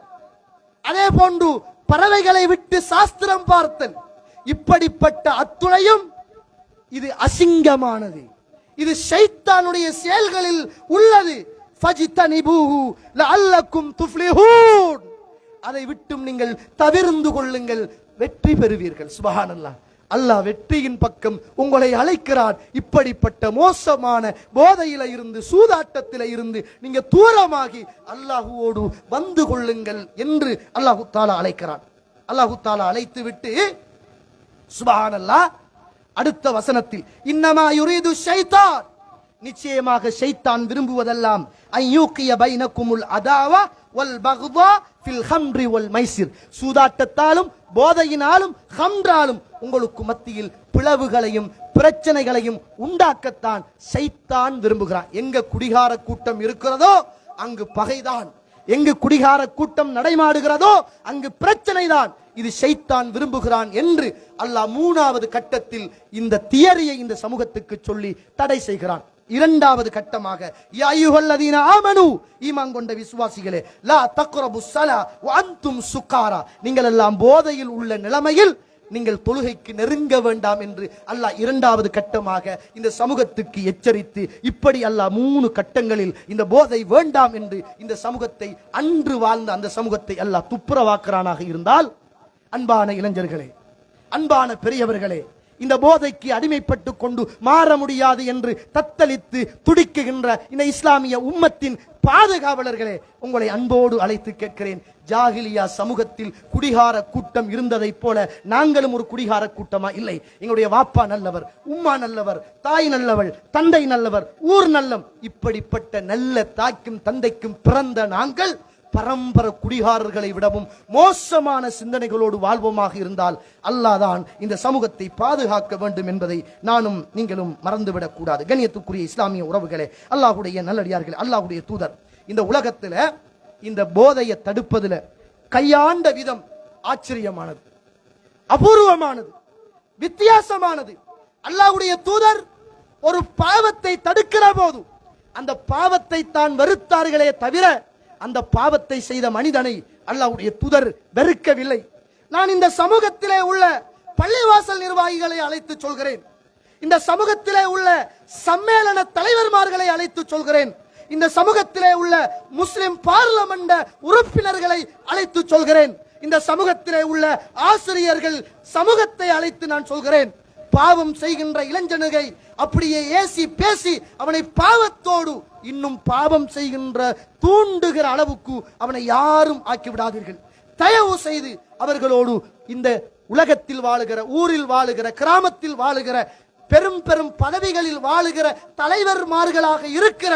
அதே போன்று பறவைகளை விட்டு சாஸ்திரம் பார்த்தல், இப்படிப்பட்ட அத்துணையும் இது அசிங்கமானது, இது ஷைத்தானுடைய செயல்களில் உள்ளது. ஃபஜ்தனிபூஹு லஅல்லக்கும் துஃப்லிஹூன், அதை விட்டும் நீங்கள் தவிர்ந்து கொள்ளுங்கள், வெற்றி பெறுவீர்கள். சுப்ஹானல்லாஹ். அல்லாஹ் வெற்றியின் பக்கம் உங்களை அழைக்கிறான். இப்படிப்பட்ட மோசமான போதையில இருந்து, சூதாட்டத்தில இருந்து நீங்க தூரமாகி அல்லாஹுவோடு வந்து கொள்ளுங்கள் என்று அல்லாஹு தாலா அழைக்கிறான். அல்லாஹு தாலா அழைத்து விட்டு சுப்ஹானல்லாஹ் அடுத்த வசனத்தில், இன்னமா யுரீது ஷைத்தான், நிச்சயமாக ஷைத்தான் விரும்புவதெல்லாம் ஐயூகிய பைனகுமுல் அதாவா வல் பக்தா ஃபில் ஹம்ரி வல் மைசிர், சூதாட்டத்தாலும் போதையினாலும் ஹம்ராலும் உங்களுக்கு மத்தியில் பிளவுகளையும் பிரச்சனைகளையும் உண்டாக்கத்தான் ஷைத்தான் விரும்புகிறான். எங்க குடிகார கூட்டம் இருக்கிறதோ அங்கு பகைதான், எங்கு குடிகார கூட்டம் நடைமாடுகிறதோ அங்கு பிரச்சனை தான், இது ஷைத்தான் விரும்புகிறான் என்று அல்லாஹ் 3வது கட்டத்தில் இந்த தியரியை இந்த சமூகத்துக்கு சொல்லி தடை செய்கிறான். 2வது கட்டமாக யா அய்யுஹல்லதீன ஆமனு, ஈமான் கொண்ட விசுவாசிகளே, லா தக்ரபுஸ் ஸலா வ அன்தும் சுகாரா, நீங்கள் எல்லாம் போதையில் உள்ள நிலைமையில் நீங்கள் தொழுகைக்கு நெருங்க வேண்டாம் என்று அல்லாஹ் 2வது கட்டமாக இந்த சமூகத்துக்கு எச்சரித்து, இப்படி அல்லாஹ் 3 கட்டங்களில் இந்த போதை வேண்டாம் என்று இந்த சமூகத்தை, அன்று வாழ்ந்த அந்த சமூகத்தை அல்லாஹ் துப்புரவாக்குறானாக இருந்தால், அன்பான இளைஞர்களே, அன்பான பெரியவர்களே, இந்த போதைக்கு அடிமைப்பட்டு கொண்டு மாற முடியாது என்று தத்தளித்து துடிக்குகின்ற இந்த இஸ்லாமிய உம்மத்தின் பாதுகாவலர்களே, உங்களை அன்போடு அழைத்து கேட்கிறேன். ஜாகிலியா சமூகத்தில் குடிகார கூட்டம் இருந்ததைப் போல நாங்களும் ஒரு குடிகார கூட்டமா? இல்லை. எங்களுடைய வாப்பா நல்லவர், உம்மா நல்லவர், தாய் நல்லவள், தந்தை நல்லவர், ஊர் நல்லம், இப்படிப்பட்ட நல்ல தாய்க்கும் தந்தைக்கும் பிறந்த நாங்கள் பரம்பரை குடிகாரர்களை விடவும் மோசமான சிந்தனைகளோடு வாழ்வோமாக இருந்தால் அல்லாஹ் தான் இந்த சமூகத்தை பாதுகாக்க வேண்டும் என்பதை நானும் நீங்களும் மறந்துவிடக் கூடாது. கண்ணியத்துக்குரிய இஸ்லாமிய உறவுகளே, அல்லாஹ்வுடைய நல்லடியார்களே, அல்லாஹ்வுடைய தூதர் இந்த உலகத்துல இந்த போதையை தடுப்பதில் கையாண்ட விதம் ஆச்சரியமானது, அபூர்வமானது, வித்தியாசமானது. அல்லாஹ்வுடைய தூதர் ஒரு பாவத்தை தடுக்கிற போது அந்த பாவத்தை தான் வெறுத்தார்களே தவிர அந்த பாவத்தை செய்த மனிதனை அல்லாஹ்வுடைய தூதர் வெறுக்கவில்லை. நான் இந்த சமூகத்திலே உள்ள பள்ளிவாசல் நிர்வாகிகளை அழைத்து சொல்கிறேன், இந்த சமூகத்திலே உள்ள சம்மேளன தலைவர்மார்களை அழைத்து சொல்கிறேன், இந்த சமூகத்திலே உள்ள முஸ்லிம் பார்லமெண்ட் உறுப்பினர்களை அழைத்து சொல்கிறேன், இந்த சமூகத்திலே உள்ள ஆசிரியர்கள் சமூகத்தை அழைத்து நான் சொல்கிறேன், பாவம் செய்கின்ற இளைஞனுகை அப்படியே ஏசி பேசி அவனை பாவத்தோடு இன்னும் பாவம் செய்கின்ற தூண்டுகிற அளவுக்கு அவனை யாரும் ஆக்கிவிடாதீர்கள். தயவு செய்து அவர்களோடு இந்த உலகத்தில் வாழுகிற, ஊரில் வாழுகிற, கிராமத்தில் வாழுகிற, பெரும் பெரும் பதவிகளில் வாழுகிற தலைவர்மார்களாக இருக்கிற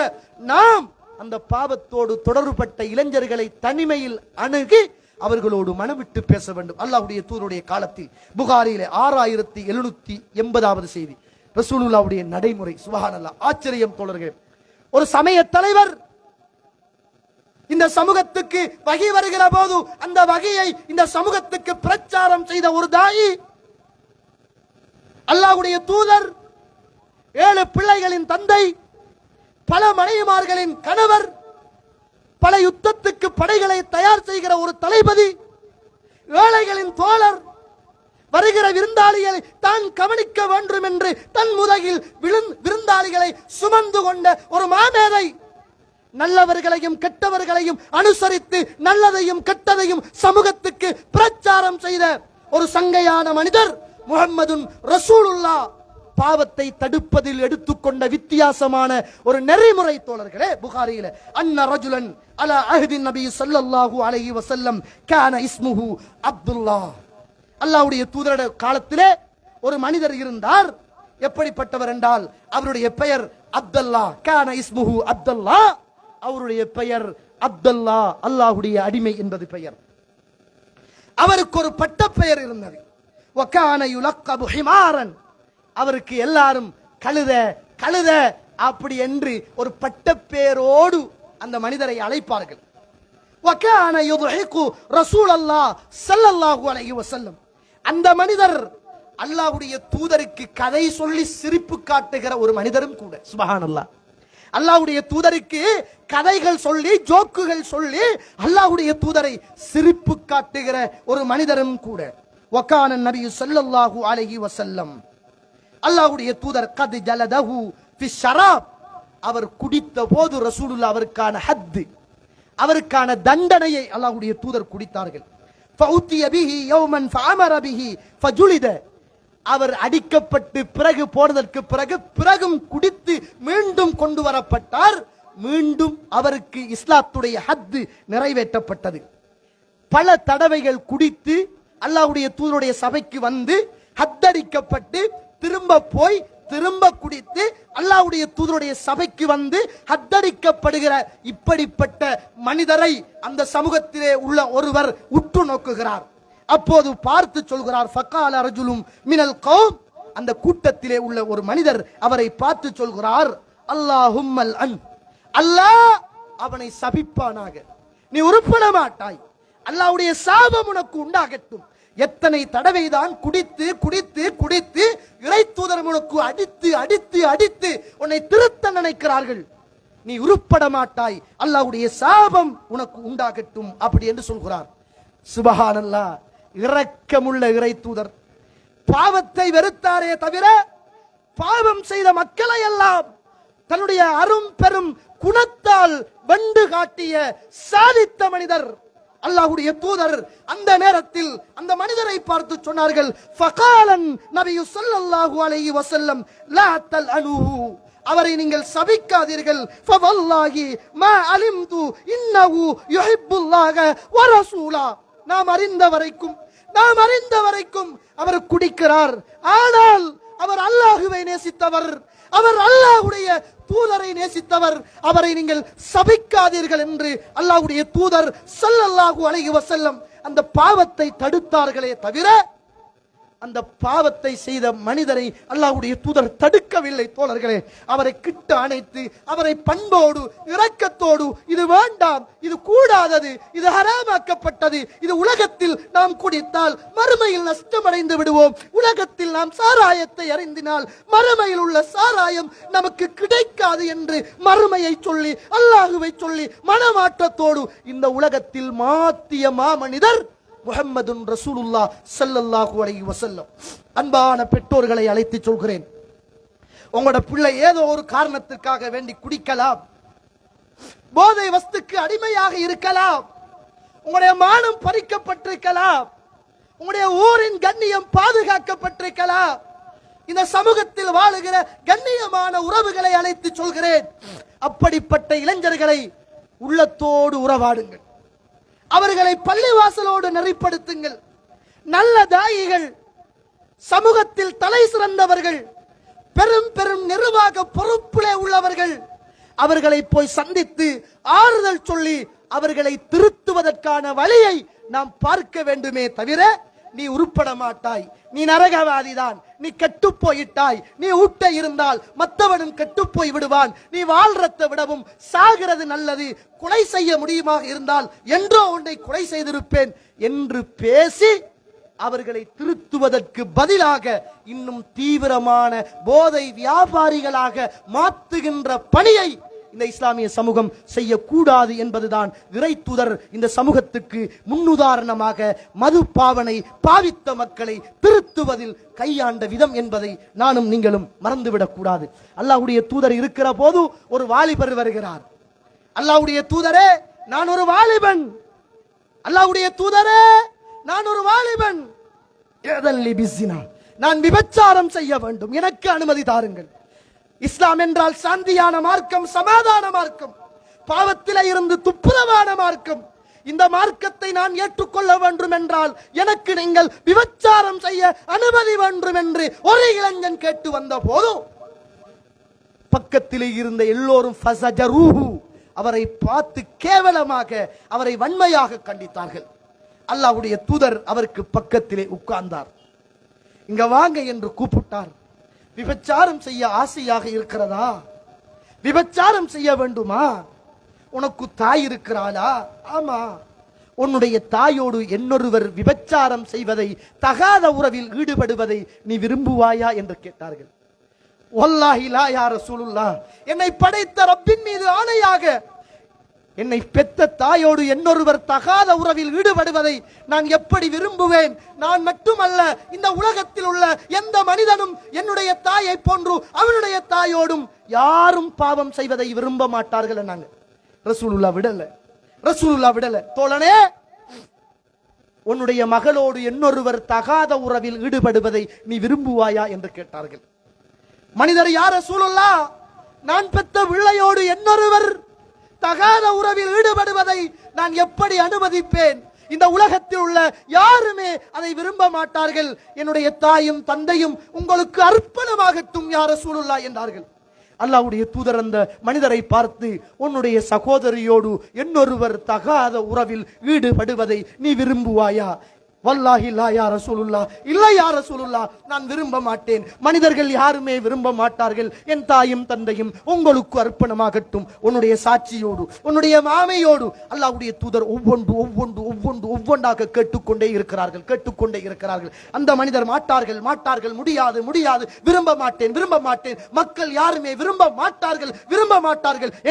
நாம் அந்த பாவத்தோடு தொடர்பட்ட இளைஞர்களை தனிமையில் அணுகி அவர்களோடு மனவிட்டு பேச வேண்டும். அல்லாஹ்வுடைய தூதருடைய காலத்தில் புகாரியிலே 6780வது செய்தி, ரசூலுல்லாஹ்வுடைய நடைமுறை. சுப்ஹானல்லாஹ், ஆச்சரியம் தோழர்களே. ஒரு சமய தலைவர் இந்த சமூகத்துக்கு வகி வருகிற போது அந்த வகியை இந்த சமூகத்துக்கு பிரச்சாரம் செய்த ஒரு தாயி, அல்லாஹ்வுடைய தூதர், 7 பிள்ளைகளின் தந்தை, பல மனைவிமார்களின் கணவர், பல யுத்தத்துக்கு படைகளை தயார் செய்கிற ஒரு தளபதி, ஏழைகளின் தோழர், வருகிற விருந்தாளிகளை தான் கவனிக்க வேண்டும் என்று தன் முதுகில் விருந்தாளிகளை சுமந்து கொண்ட ஒரு மாமேதை, நல்லவர்களையும் கெட்டவர்களையும் அனுசரித்து நல்லதையும் கெட்டதையும் சமூகத்துக்கு பிரச்சாரம் செய்த ஒரு சங்கையான மனிதர் முஹம்மதுன் ரசூலுல்லாஹ் பாவத்தை தடுப்பதில் எடுத்துக்கொண்ட வித்தியாசமான ஒரு நெறிமுறை தோழர்களே. புகாரியில அன்ன ரஜுலன் அலா அஹ்தி நபி ஸல்லல்லாஹு அலைஹி வஸல்லம் கான இஸ்முஹு அப்துல்லாஹ். அல்லாஹ்வுடைய தூதருடைய காலத்திலே ஒரு மனிதர் இருந்தார். எப்படிப்பட்டவர் என்றால் அவருடைய பெயர் அப்துல்லாஹ். கான இஸ்முஹு அப்துல்லாஹ், அவருடைய பெயர் அப்துல்லாஹ், அல்லாஹ்வுடைய அடிமை என்பது பெயர். அவருக்கு ஒரு பட்ட பெயர் இருந்தது. வகான யுலக்கபு ஹிமாரன், அவருக்கு எல்லாரும் கழுத கழுத அப்படி என்று ஒரு பட்ட பேரோடு அந்த மனிதரை அழைப்பார்கள். வகான யுதுஹிகு ரசூலல்லாஹ் ஸல்லல்லாஹு அலைஹி வஸல்லம், அந்த மனிதர் அல்லாஹ்வுடைய தூதருக்கு கதை சொல்லி சிரிப்பு காட்டுகிற ஒரு மனிதரும் கூட. சுப்ஹானல்லாஹ், அல்லாஹ்வுடைய தூதருக்கு கதைகள் சொல்லி ஜோக்குகள் சொல்லி அல்லாஹ்வுடைய தூதரை சிரிப்பு காட்டுகிற ஒரு மனிதரும் கூட. வகான நபி ஸல்லல்லாஹு அலைஹி வஸல்லம், அல்லாஹ்வுடைய தூதர் கத் ஜலதஹு ஃபி ஷராப், அவர் குடித்த போது ரசூலுல்லாஹ் அவருக்கான ஹத், அவருக்கான தண்டனையை அல்லாஹ்வுடைய தூதர் குடித்தார்கள். ஃபஉத்திய பிஹி யௌமன் ஃபஅமர பிஹி ஃபஜுலித, அவர் அடிக்கப்பட்டு பிறகு போனதற்கு பிறகும் குடித்து மீண்டும் கொண்டு வரப்பட்டார். மீண்டும் அவருக்கு இஸ்லாத்துடைய ஹத் நிறைவேற்றப்பட்டது. பல தடவைகள் குடித்து அல்லாஹ்வுடைய தூதருடைய சபைக்கு வந்து ஹத்தடிக்கப்பட்டு திரும்ப போய் திரும்ப குடித்து அல்லாஹ்வுடைய தூதருடைய சபைக்கு வந்து ஹத்தடிக்கப்படுகிற இப்படிப்பட்ட மனிதரை அந்த சமூகத்திலே உள்ள ஒருவர் உற்று நோக்குகிறார். அப்போது பார்த்து சொல்கிறார், ஃபகால ரஜுலும் மினல் கௌம், அந்த கூட்டத்திலே உள்ள ஒரு மனிதர் அவரை பார்த்து சொல்கிறார், அல்லாஹும்மல் அன், அல்லாஹ் அவனை சபிப்பானாக, நீ உருப்பட மாட்டாய், அல்லாஹ்வுடைய சாபம் உனக்கு உண்டாகட்டும். எத்தனை தடவைதான் குடித்து குடித்து குடித்து இறை தூதர் உனக்கு அடித்து அடித்து அடித்து உன்னை திருத்த நினைக்கிறார்கள். நீ உருப்பட மாட்டாய், அல்லாஹ்வுடைய சாபம் உனக்கு உண்டாகட்டும் அப்படி என்று சொல்கிறார். சுபஹானல்லாஹ். இரக்கமுள்ள இறை தூதர் பாவத்தை வெறுத்தாரே தவிர பாவம் செய்த மக்களை எல்லாம் தன்னுடைய அரும் பெரும் குணத்தால் வெண்டு காட்டிய சாதித்த மனிதர் அல்லாஹ்வுடைய தூதர். அந்த நேரத்தில் அந்த மனிதரை பார்த்து சொன்னார்கள், ஃபகாலன் நபியு ஸல்லல்லாஹு அலைஹி வஸல்லம் லா தல்அனுஹு, அவரை நீங்கள் சபிக்காதீர்கள். ஃபவல்லாஹி மா அலிம்து இன்னஹு யுஹிப்புல்லாஹ வ ரசூலா, நாம் அறிந்த வரைக்கும் அவர் குடிக்கிறார், ஆனால் அவர் அல்லாஹுவை நேசித்தவர், அவர் அல்லாஹ்வுடைய தூதரை நேசித்தவர், அவரை நீங்கள் சபிக்காதீர்கள் என்று அல்லாஹ்வுடைய தூதர் ஸல்லல்லாஹு அலைஹி வஸல்லம் அந்த பாவத்தை தடுத்தார்களே தவிர அந்த பாவத்தை செய்த மனிதரை அல்லாஹ்வுடைய தூதர் தடுக்கவில்லை. தோழர்களே, அவரை கிட்ட அணைத்து அவரை பண்போடு இரக்கத்தோடு, இது வேண்டாம், இது கூடாதது, இது ஹராமாக்கப்பட்டது, இது உலகத்தில் நாம் குடித்தால் மறுமையில் நஷ்டமடைந்து விடுவோம், உலகத்தில் நாம் சாராயத்தை அறிந்தினால் மறுமையில் உள்ள சாராயம் நமக்கு கிடைக்காது என்று மறுமையை சொல்லி அல்லாஹுவை சொல்லி மனமாற்றத்தோடு இந்த உலகத்தில் மாத்திய மாமனிதர் முஹம்மதுன் ரசூலுல்லாஹ் ஸல்லல்லாஹு அலைஹி வஸல்லம். அன்பான பெற்றோர்களை அழைத்து சொல்கிறேன், உங்களோட பிள்ளை ஏதோ ஒரு காரணத்திற்காக வேண்டி குடிக்கலாம், போதை வஸ்துக்கு அடிமையாக இருக்கலாம், உங்களுடைய மானம் பறிக்கப்பட்டிருக்கலாம், உங்களுடைய ஊரின் கண்ணியம் பாதுகாக்கப்பட்டிருக்கலாம். இந்த சமூகத்தில் வாழுகிற கண்ணியமான உறவுகளை அழைத்து சொல்கிறேன், அப்படிப்பட்ட இளைஞர்களை உள்ளத்தோடு உறவாடுங்கள், அவர்களை பள்ளிவாசலோடு நெறிப்படுத்துங்கள். நல்ல தாயிகள், சமூகத்தில் தலை சிறந்தவர்கள், பெரும் பெரும் நிர்வாக பொறுப்பிலே உள்ளவர்கள், அவர்களை போய் சந்தித்து ஆறுதல் சொல்லி அவர்களை திருத்துவதற்கான வழியை நாம் பார்க்க வேண்டுமே தவிர நீ உருப்பட மாட்டாய், நீ நரகவாதிதான், நீ கெட்டு போயிட்டாய், நீ ஊட்ட இருந்தால் மற்றவனும் கெட்டு போய் விடுவான், நீ வாழ்றதை விடவும் சாகிறது நல்லது, கொலை செய்ய முடியுமாக இருந்தால் என்றோ ஒன்றை கொலை செய்திருப்பேன் என்று பேசி அவர்களை திருத்துவதற்கு பதிலாக இன்னும் தீவிரமான போதை வியாபாரிகளாக மாற்றுகின்ற பணியை இந்த இஸ்லாமிய சமூகம் செய்யக்கூடாது என்பதுதான் இறை தூதர் இந்த சமூகத்துக்கு முன்னுதாரணமாக மது பாவனை பாவித்த மக்களை திருத்துவதில் கையாண்ட விதம் என்பதை நானும் நீங்களும் மறந்துவிடக் கூடாது. அல்லாஹ்வுடைய தூதர் இருக்கிற போது ஒரு வாலிபர் வருகிறார். அல்லாஹ்வுடைய தூதரே, நான் ஒரு வாலிபன், அல்லாஹ்வுடைய தூதரே, நான் ஒரு வாலிபன், நான் விபச்சாரம் செய்ய வேண்டும், எனக்கு அனுமதி தாருங்கள். இஸ்லாம் என்றால் சாந்தியான மார்க்கம், சமாதான மார்க்கம், பாவத்திலே இருந்து துப்புரவான மார்க்கம். இந்த மார்க்கத்தை நான் ஏற்றுக்கொள்ள வேண்டும் என்றால் எனக்கு நீங்கள் விபச்சாரம் செய்ய அனுமதி வேண்டும் என்று ஒரு இளைஞன் கேட்டு வந்த போது பக்கத்திலே இருந்த எல்லோரும் அவரை பார்த்து கேவலமாக அவரை வன்மையாக கண்டித்தார்கள். அல்லாஹ்வுடைய தூதர் அவருக்கு பக்கத்திலே உட்கார்ந்தார். இங்க வாங்க என்று கூப்பிட்டார். விபச்சாரம் செய்ய ஆசையாக இருக்கிறதா? விபச்சாரம் செய்ய வேண்டுமா? உனக்கு தாய் இருக்கிறாளா? ஆமா. உன்னுடைய தாயோடு இன்னொருவர் விபச்சாரம் செய்வதை, தகாத உறவில் ஈடுபடுவதை நீ விரும்புவாயா என்று கேட்டார்கள். வல்லாஹி லா யா ரசூலுல்லாஹ், என்னை படைத்த ரப்பின் மீது ஆணையாக, என்னை பெத்த தாயோடு இன்னொருவர் தகாத உறவில் ஈடுபடுவதை நான் எப்படி விரும்புவேன்? நான் மட்டுமல்ல, இந்த உலகத்தில் உள்ள எந்த மனிதனும் என்னுடைய தாயை போன்று அவனுடைய தாயோடும் யாரும் பாவம் செய்வதை விரும்ப மாட்டார்கள். நாங்க ரசூலுல்லாஹ் விடல. தோழனே, உன்னுடைய மகளோடு இன்னொருவர் தகாத உறவில் ஈடுபடுவதை நீ விரும்புவாயா என்று கேட்டார்கள். மனிதர், யார் ரசூலுல்லாஹ், நான் பெற்ற பிள்ளையோடு இன்னொருவர் தகாத உறவில் ஈடுபடுவதை நான் எப்படி அனுமதிப்பேன்? இந்த உலகத்தில் உள்ள யாருமே அதை விரும்ப மாட்டார்கள். என்னுடைய தாயும் தந்தையும் உங்களுக்கு அர்ப்பணமாகட்டும் யா ரசூலுல்லாஹ் என்றார்கள். அல்லாஹ்வுடைய தூதர் அந்த மனிதரை பார்த்து, உன்னுடைய சகோதரியோடு இன்னொருவர் தகாத உறவில் ஈடுபடுவதை நீ விரும்புவாயா? வல்லாஹி லா யா ரசூலுல்லாஹ், இல்லை யா ரசூலுல்லாஹ், நான் விரும்ப மாட்டேன். மனிதர்கள் யாருமே விரும்ப மாட்டார்கள். என் தாயும் தந்தையும் உங்களுக்கு அர்ப்பணமாகட்டும். உன்னுடைய சாட்சியோடு, உன்னுடைய மாமையோடு. அல்லாஹ்வுடைய தூதர் ஒவ்வொன்றாக கேட்டுக்கொண்டே இருக்கிறார்கள். அந்த மனிதர் மாட்டார்கள், முடியாது, விரும்ப மாட்டேன். மக்கள் யாருமே விரும்ப மாட்டார்கள்.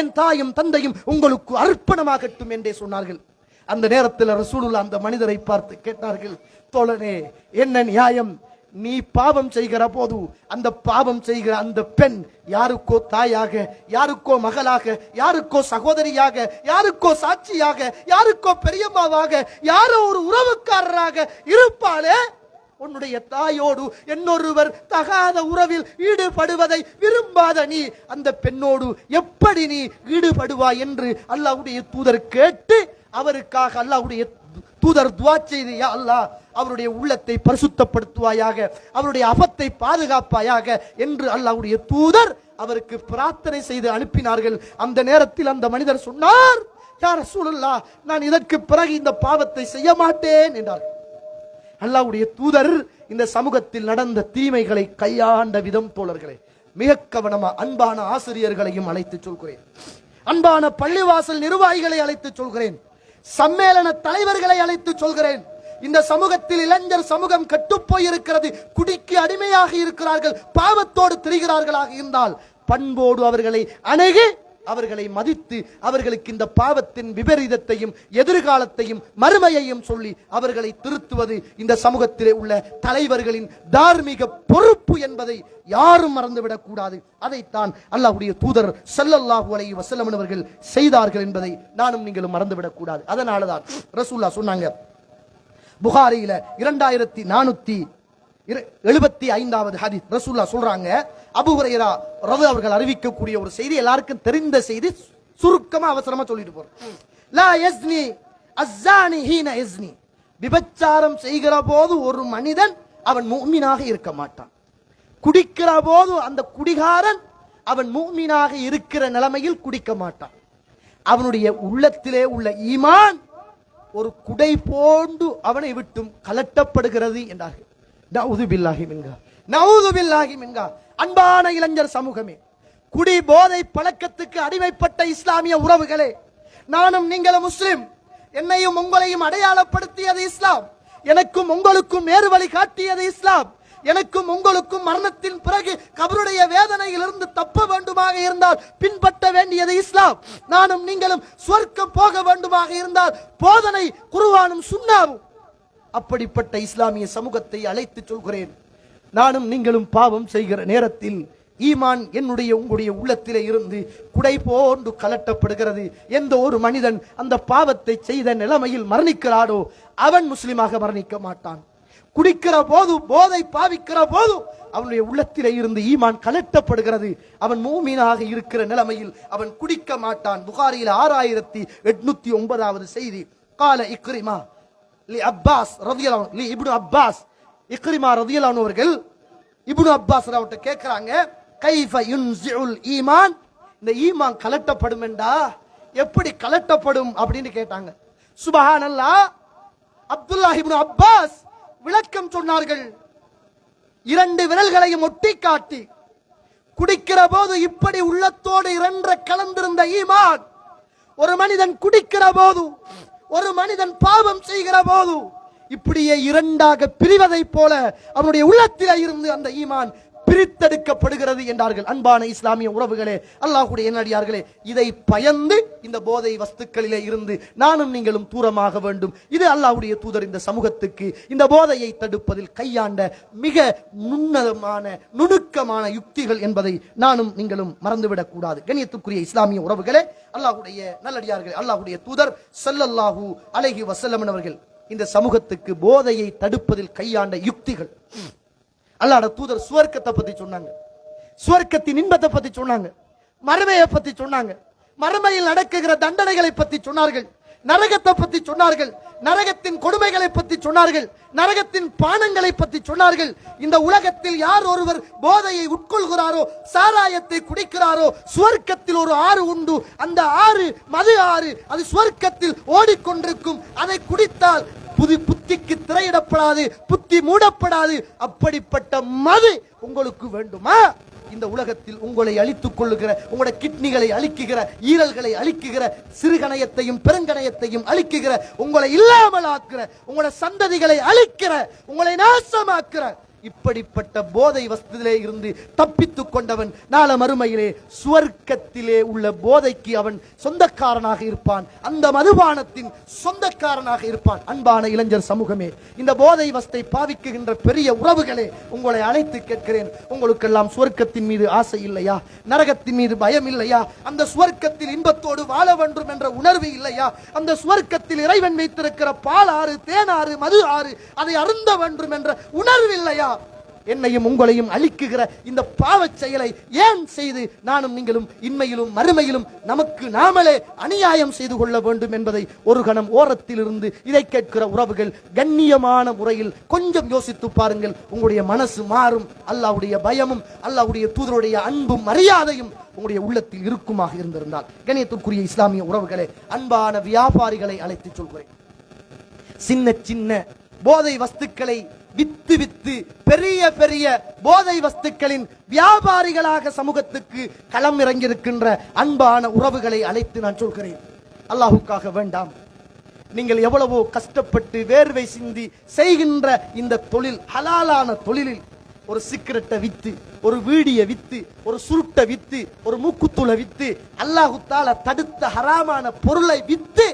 என் தாயும் தந்தையும் உங்களுக்கு அர்ப்பணமாகட்டும் என்றே சொன்னார்கள். அந்த நேரத்தில் ரசூலுல்லாஹ் அந்த மனிதரை பார்த்து கேட்டார்கள், தோழனே, என்ன நியாயம்? நீ பாவம் செய்கிற போது அந்த பாவம் செய்கிற அந்த பெண் யாருக்கோ தாயாக, யாருக்கோ மகளாக, யாருக்கோ சகோதரியாக, யாருக்கோ சாட்சியாக, யாருக்கோ பெரியம்மாவாக, யாரோ ஒரு உறவுக்காரராக இருப்பாளே. உன்னுடைய தாயோடு இன்னொருவர் தகாத உறவில் ஈடுபடுவதை விரும்பாத நீ அந்த பெண்ணோடு எப்படி நீ ஈடுபடுவாய் என்று அல்லாஹ்வுடைய தூதர் கேட்டு, அவருக்காக அல்லாஹ்வுடைய தூதர் துஆ செய்து, யா அல்லாஹ், அவருடைய உள்ளத்தை பரிசுத்தப்படுத்துவாயாக, அவருடைய அபத்தை பாதுகாப்பாயாக என்று அல்லாஹ்வுடைய தூதர் அவருக்கு பிரார்த்தனை செய்து அனுப்பினார்கள். அந்த நேரத்தில் அந்த மனிதர் சொன்னார், யா ரசூலுல்லாஹ், நான் இதற்கு பிறகு இந்த பாவத்தை செய்ய மாட்டேன் என்றார். அல்லாஹ்வுடைய தூதர் இந்த சமூகத்தில் நடந்த தீமைகளை கையாண்ட விதம் தோழர்களே மிக கவனமா. அன்பான ஆசிரியர்களையும் அழைத்து சொல்கிறேன், அன்பான பள்ளிவாசல் நிர்வாகிகளை அழைத்து சொல்கிறேன், சம்மேளன தலைவர்களை அழைத்து சொல்கிறேன். இந்த சமூகத்தில் இளைஞர் சமூகம் கட்டுப்போய் இருக்கிறது. குடிக்கு அடிமையாக இருக்கிறார்கள், பாவத்தோடு திரிகிறார்களாக இருந்தால் பண்போடு அவர்களை அணுகி, அவர்களை மதித்து, அவர்களுக்கு இந்த பாவத்தின் விபரீதத்தையும் எதிர்காலத்தையும் மறுமையையும் சொல்லி அவர்களை திருத்துவது இந்த சமூகத்திலே உள்ள தலைவர்களின் தார்மீக பொறுப்பு என்பதை யாரும் மறந்துவிடக் கூடாது. அதைத்தான் அல்லாஹ்வுடைய தூதர் ஸல்லல்லாஹு அலைஹி வஸல்லம் அவர்கள் செய்தார்கள் என்பதை நானும் நீங்களும் மறந்துவிடக் கூடாது. அதனாலதான் ரசூலுல்லாஹ் சொன்னாங்க, புகாரியில 2475வது ஹதீஸ், ரசூலுல்லாஹ் சொல்றாங்க, அபூ ஹுரைரா ரலியல்லாஹு அவர்கள் அறிவிக்கக்கூடிய ஒரு செய்தி, எல்லாருக்கும் தெரிந்த செய்தி, சுருக்கமா அவசரமா சொல்லிட்டு போறேன். லா யஸ்னி அஸ்ஸானி ஹீன யஸ்னி, விபச்சாரம் செய்கிற போது ஒரு மனிதன் அவன் முஃமினாக இருக்க மாட்டான். குடிக்கிற போது அந்த குடிகாரன் அவன் முஃமினாக இருக்கிற நிலைமையில் குடிக்க மாட்டான். அவனுடைய உள்ளத்திலே உள்ள ஈமான் ஒரு குடை போன்று அவனை விட்டும் கலட்டப்படுகிறது என்றார்கள். நஊது பில்லாஹி மின்ஹா. அன்பான இளைஞர் சமூகமே, குடி போதை பழக்கத்துக்கு அடிமைப்பட்ட இஸ்லாமிய உறவுகளே, நானும் நீங்களும் முஸ்லிம், என்னையும் உங்களையும் அடையாளப்படுத்தியது இஸ்லாம், எனக்கும் உங்களுக்கும் நேர் வழி காட்டியது இஸ்லாம், எனக்கும் உங்களுக்கும் மரணத்தின் பிறகு கபருடைய வேதனையிலிருந்து தப்ப வேண்டுமாக இருந்தால் பின்பற்ற வேண்டியது இஸ்லாம். நானும் நீங்களும் சொர்க்கம் போக வேண்டுமாக இருந்தால் போதனை குர்ஆனும் சுன்னாவும். அப்படிப்பட்ட இஸ்லாமிய சமூகத்தை அழைத்து சொல்கிறேன், நானும் நீங்களும் பாவம் செய்கிற நேரத்தில் ஈமான் என்னுடைய உங்களுடைய உள்ளத்திலே இருந்து குடை போன்று கலட்டப்படுகிறது. எந்த ஒரு மனிதன் அந்த பாவத்தை செய்த நிலைமையில் மரணிக்கிறானோ அவன் முஸ்லிமாக மரணிக்க மாட்டான். குடிக்கிற போது, போதை பாவிக்கிற போது அவனுடைய உள்ளத்திலே இருந்து ஈமான் கலட்டப்படுகிறது. அவன் மூமினாக இருக்கிற நிலைமையில் அவன் குடிக்க மாட்டான். புகாரியில் 6809வது செய்தி, கால இக்ரிமா லி அப்பாஸ் ரலியல்லாஹு அன்ஹு, இப்னு அப்பாஸ், இக்ரிமா ரலியல்லாஹு அன்ஹு அவர்கள் இப்னு அப்பாஸ் அவர்கிட்ட கேட்கிறாங்க, கைஃப யுன்ஸிஉல் ஈமான், இந்த ஈமான் கலட்டப்படும் என்றா எப்படி கலட்டப்படும் அப்படின்னு கேட்டாங்க. சுப்ஹானல்லாஹ், அப்துல்லாஹ் இப்னு அப்பாஸ் விளக்கம் சொன்னார்கள். 2 விரல்களையும் ஒட்டி காட்டி, குடிக்கிற போது இப்படி உள்ளத்தோடு இரண்ட கலந்திருந்த ஈமான் ஒரு மனிதன் குடிக்கிற போது, ஒரு மனிதன் பாவம் செய்கிற போது இப்படியே இரண்டாக பிரிவதை போல அவனுடைய உள்ளத்தில் இருந்து அந்த ஈமான் பிரித்தெடுக்கப்படுகிறது என்றார்கள். அன்பான இஸ்லாமிய உறவுகளே, அல்லாஹ்வுடைய நல்லடியார்களே, இதை பயந்து இந்த போதை வஸ்துக்களிலே இருந்து நானும் நீங்களும் தூரமாக வேண்டும். இது அல்லாஹ்வுடைய தூதர் இந்த சமூகத்துக்கு இந்த போதையை தடுப்பதில் கையாண்ட மிக நுணுக்கமான யுக்திகள் என்பதை நானும் நீங்களும் மறந்துவிடக் கூடாது. கண்ணியத்துக்குரிய இஸ்லாமிய உறவுகளே, அல்லாஹ்வுடைய நல்லடியார்களே, அல்லாஹ்வுடைய தூதர் ஸல்லல்லாஹு அலைஹி வஸல்லம் அவர்கள் இந்த சமூகத்துக்கு போதையை தடுப்பதில் கையாண்ட யுக்திகள். அல்லாஹ்வுடைய தூதர் சுவர்க்கத்தை பத்தி சொன்னாங்க, சுவர்க்கத்தின் இன்பத்தை பத்தி சொன்னாங்க, மறுமையை பத்தி சொன்னாங்க, மறுமையில் நடக்குகிற தண்டனைகளை பத்தி சொன்னார்கள், நரகத்தை பத்தி சொன்னார்கள், நரகத்தின் கொடுமைகளை பத்தி சொன்னார்கள், நரகத்தின் பானங்களை பத்தி சொன்னார்கள். இந்த உலகத்தில் யார் ஒருவர் போதையை உட்கொள்கிறாரோ, சாராயத்தை குடிக்கிறாரோ, சுவர்க்கத்தில் ஒரு ஆறு உண்டு. அந்த ஆறு மது ஆறு, அது சுவர்க்கத்தில் ஓடிக்கொண்டிருக்கும். அதை குடித்தால் புத்திக்கு திரையிடப்படாது, புத்தி மூடப்படாது. அப்படிப்பட்ட மது உங்களுக்கு வேண்டுமா? இந்த உலகத்தில் உங்களை அழித்துக் கொள்ளுகிற, உங்களுடைய கிட்னிகளை அழிக்குகிற, ஈரல்களை அழிக்குகிற, சிறுகணையத்தையும் பெருங்கணையத்தையும் அழிக்குகிற, உங்களை இல்லாமல் ஆக்குற, உங்களுடைய சந்ததிகளை அழிக்கிற, உங்களை நாசமாக்குற இப்படிப்பட்ட போதை வஸ்துவிலே இருந்து தப்பித்துக் கொண்டவன் நாள மறுமையிலே சுவர்க்கத்திலே உள்ள போதைக்கு அவன் சொந்தக்காரனாக இருப்பான், அந்த மதுபானத்தின் சொந்தக்காரனாக இருப்பான். அன்பான இளைஞர் சமூகமே, இந்த போதை வஸ்தை பாவிக்குகின்ற பெரிய உறவுகளே, உங்களை அழைத்து கேட்கிறேன், உங்களுக்கெல்லாம் சுவர்க்கத்தின் மீது ஆசை இல்லையா? நரகத்தின் மீது பயம் இல்லையா? அந்த சுவர்க்கத்தில் இன்பத்தோடு வாழ வேண்டும் என்ற உணர்வு இல்லையா? அந்த சுவர்க்கத்தில் இறைவன் வைத்திருக்கிற பால் ஆறு, தேனாறு, மது ஆறு, அதை அருந்த வேண்டும் என்ற உணர்வு இல்லையா? என்னையும் உங்களையும் அழிக்குகிற இந்த பாவச் செயலை ஏன் செய்து நானும் நீங்களும் இன்மையிலும் மறுமையிலும் நமக்கு நாமளே அநியாயம் செய்து கொள்ள வேண்டும் என்பதை ஒரு கணம் ஓரத்தில் இருந்து இதை கேட்கிற உறவுகள் கண்ணியமான முறையில் கொஞ்சம் யோசித்து பாருங்கள். உங்களுடைய மனசு மாறும். அல்லாஹ்வுடைய பயமும் அல்லாஹ்வுடைய தூதருடைய அன்பும் மரியாதையும் உங்களுடைய உள்ளத்தில் இருக்குமாக இருந்திருந்தால். கண்ணியத்திற்குரிய இஸ்லாமிய உறவுகளே, அன்பான வியாபாரிகளை அழைத்து சொல்கிறேன், சின்ன சின்ன போதை வஸ்துக்களை வித்து வித்து பெரிய பெரிய போதை வஸ்துக்களின் வியாபாரிகளாக சமூகத்துக்கு களம் இறங்கியிருக்கின்ற அன்பான உறவுகளை அழைத்து நான் சொல்கிறேன், அல்லாஹுக்காக வேண்டாம். நீங்கள் எவ்வளவோ கஷ்டப்பட்டு வேர்வை சிந்தி செய்கின்ற இந்த தொழில், ஹலாலான தொழிலில் ஒரு சிகரெட்டை வித்து, ஒரு வீடிய வித்து, ஒரு சுருட்டை வித்து, ஒரு மூக்குத்தூளை வித்து, அல்லாஹு தஆலா தடுத்த ஹராமான பொருளை வித்து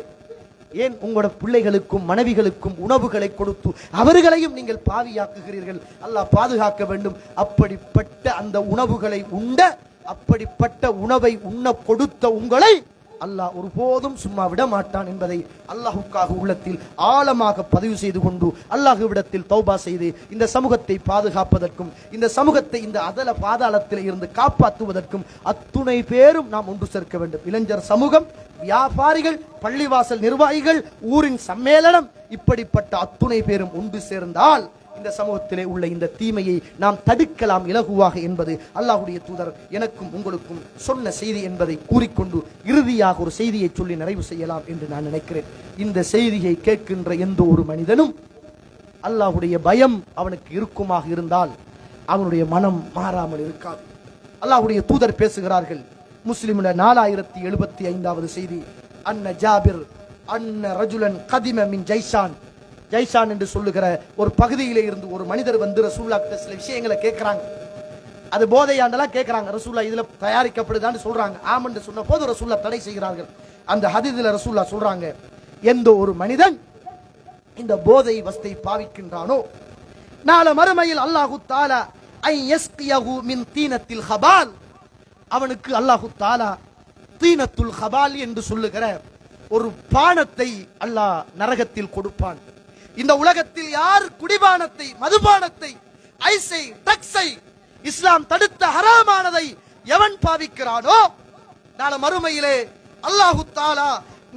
ஏன் உங்களோட பிள்ளைகளுக்கும் மனைவிகளுக்கும் உணவுகளை கொடுத்து அவர்களையும் நீங்கள் பாவியாக்குகிறீர்கள்? அல்லாஹ் பாதுகாக்க வேண்டும். அப்படிப்பட்ட அந்த உணவுகளை உண்ட, அப்படிப்பட்ட உணவை உண்ண கொடுத்த உங்களை அல்லாஹ் ஒருபோதும் சும்மா விட மாட்டான் என்பதை அல்லாஹுக்காக உள்ளத்தில் ஆழமாக பதிவு செய்து கொண்டு அல்லாஹுவிடத்தில் தௌபா செய்து இந்த சமூகத்தை பாதுகாப்பதற்கும் இந்த சமூகத்தை இந்த அதல பாதாளத்தில் இருந்து காப்பாற்றுவதற்கும் அத்துணை பேரும் நாம் ஒன்று சேர்க்க வேண்டும். இளைஞர் சமூகம், வியாபாரிகள், பள்ளிவாசல் நிர்வாகிகள், ஊரின் சம்மேளனம், இப்படிப்பட்ட அத்துணை பேரும் ஒன்று சேர்ந்தால் இந்த சமூகத்திலே உள்ள இந்த தீமையை நாம் தடுக்கலாம் இலகுவாக என்பது அல்லாஹ்வுடைய தூதர் எனக்கும் உங்களுக்கும் சொன்ன செய்தி என்பதை கூறிக்கொண்டு இறுதியாக ஒரு செய்தியை சொல்லி நிறைவு செய்யலாம் என்று நான் நினைக்கிறேன். இந்த செய்தியை கேட்கின்ற எந்த ஒரு மனிதனும் அல்லாஹ்வுடைய பயம் அவனுக்கு இருக்குமாக இருந்தால் அவனுடைய மனம் மாறாமல் இருக்காது. அல்லாஹ்வுடைய தூதர் பேசுகிறார்கள், முஸ்லிமுல 4075வது செய்தி, அன்ன ஜாபிர் அன்ன ரஜுலன் கதிம மின் ஜைசான். ஜைசான் என்று சொல்லுகிற ஒரு பகுதியிலே இருந்து ஒரு மனிதர் வந்து ரசூலுல்லாஹ் கிட்ட சில விஷயங்களை கேட்கிறாங்க. அது போதையாண்டெல்லாம் கேட்கிறாங்க. ரசூலுல்லாஹ் இதுல தயாரிக்கப்படுதான்னு சொல்றாங்க. ஆமன்னு சொன்ன போது ரசூலுல்லாஹ் தடை செய்கிறார்கள். அந்த ஹதீஸ்ல ரசூலுல்லாஹ் சொல்றாங்க, எந்த ஒரு மனிதன் இந்த போதை வஸ்தை பாவிக்கின்றானோ நாள மறுமையில் அல்லாஹு தஆலா ஐ யஸ்கியஹு மின் தீனத்தில் ஹபால், அவனுக்கு அல்லாஹு தஆலா தீனத்துல் ஹபால் என்று சொல்லுகிற ஒரு பானத்தை அல்லாஹ் நரகத்தில் கொடுப்பான். இந்த உலகத்தில் யார் குடிபானத்தை, மதுபானத்தை, ஐஸை, ட்ரக்ஸை, இஸ்லாம் தடுத்த ஹராமானதை எவன் பாவிக்கிறானோ நாள மறுமையிலே அல்லாஹு தஆலா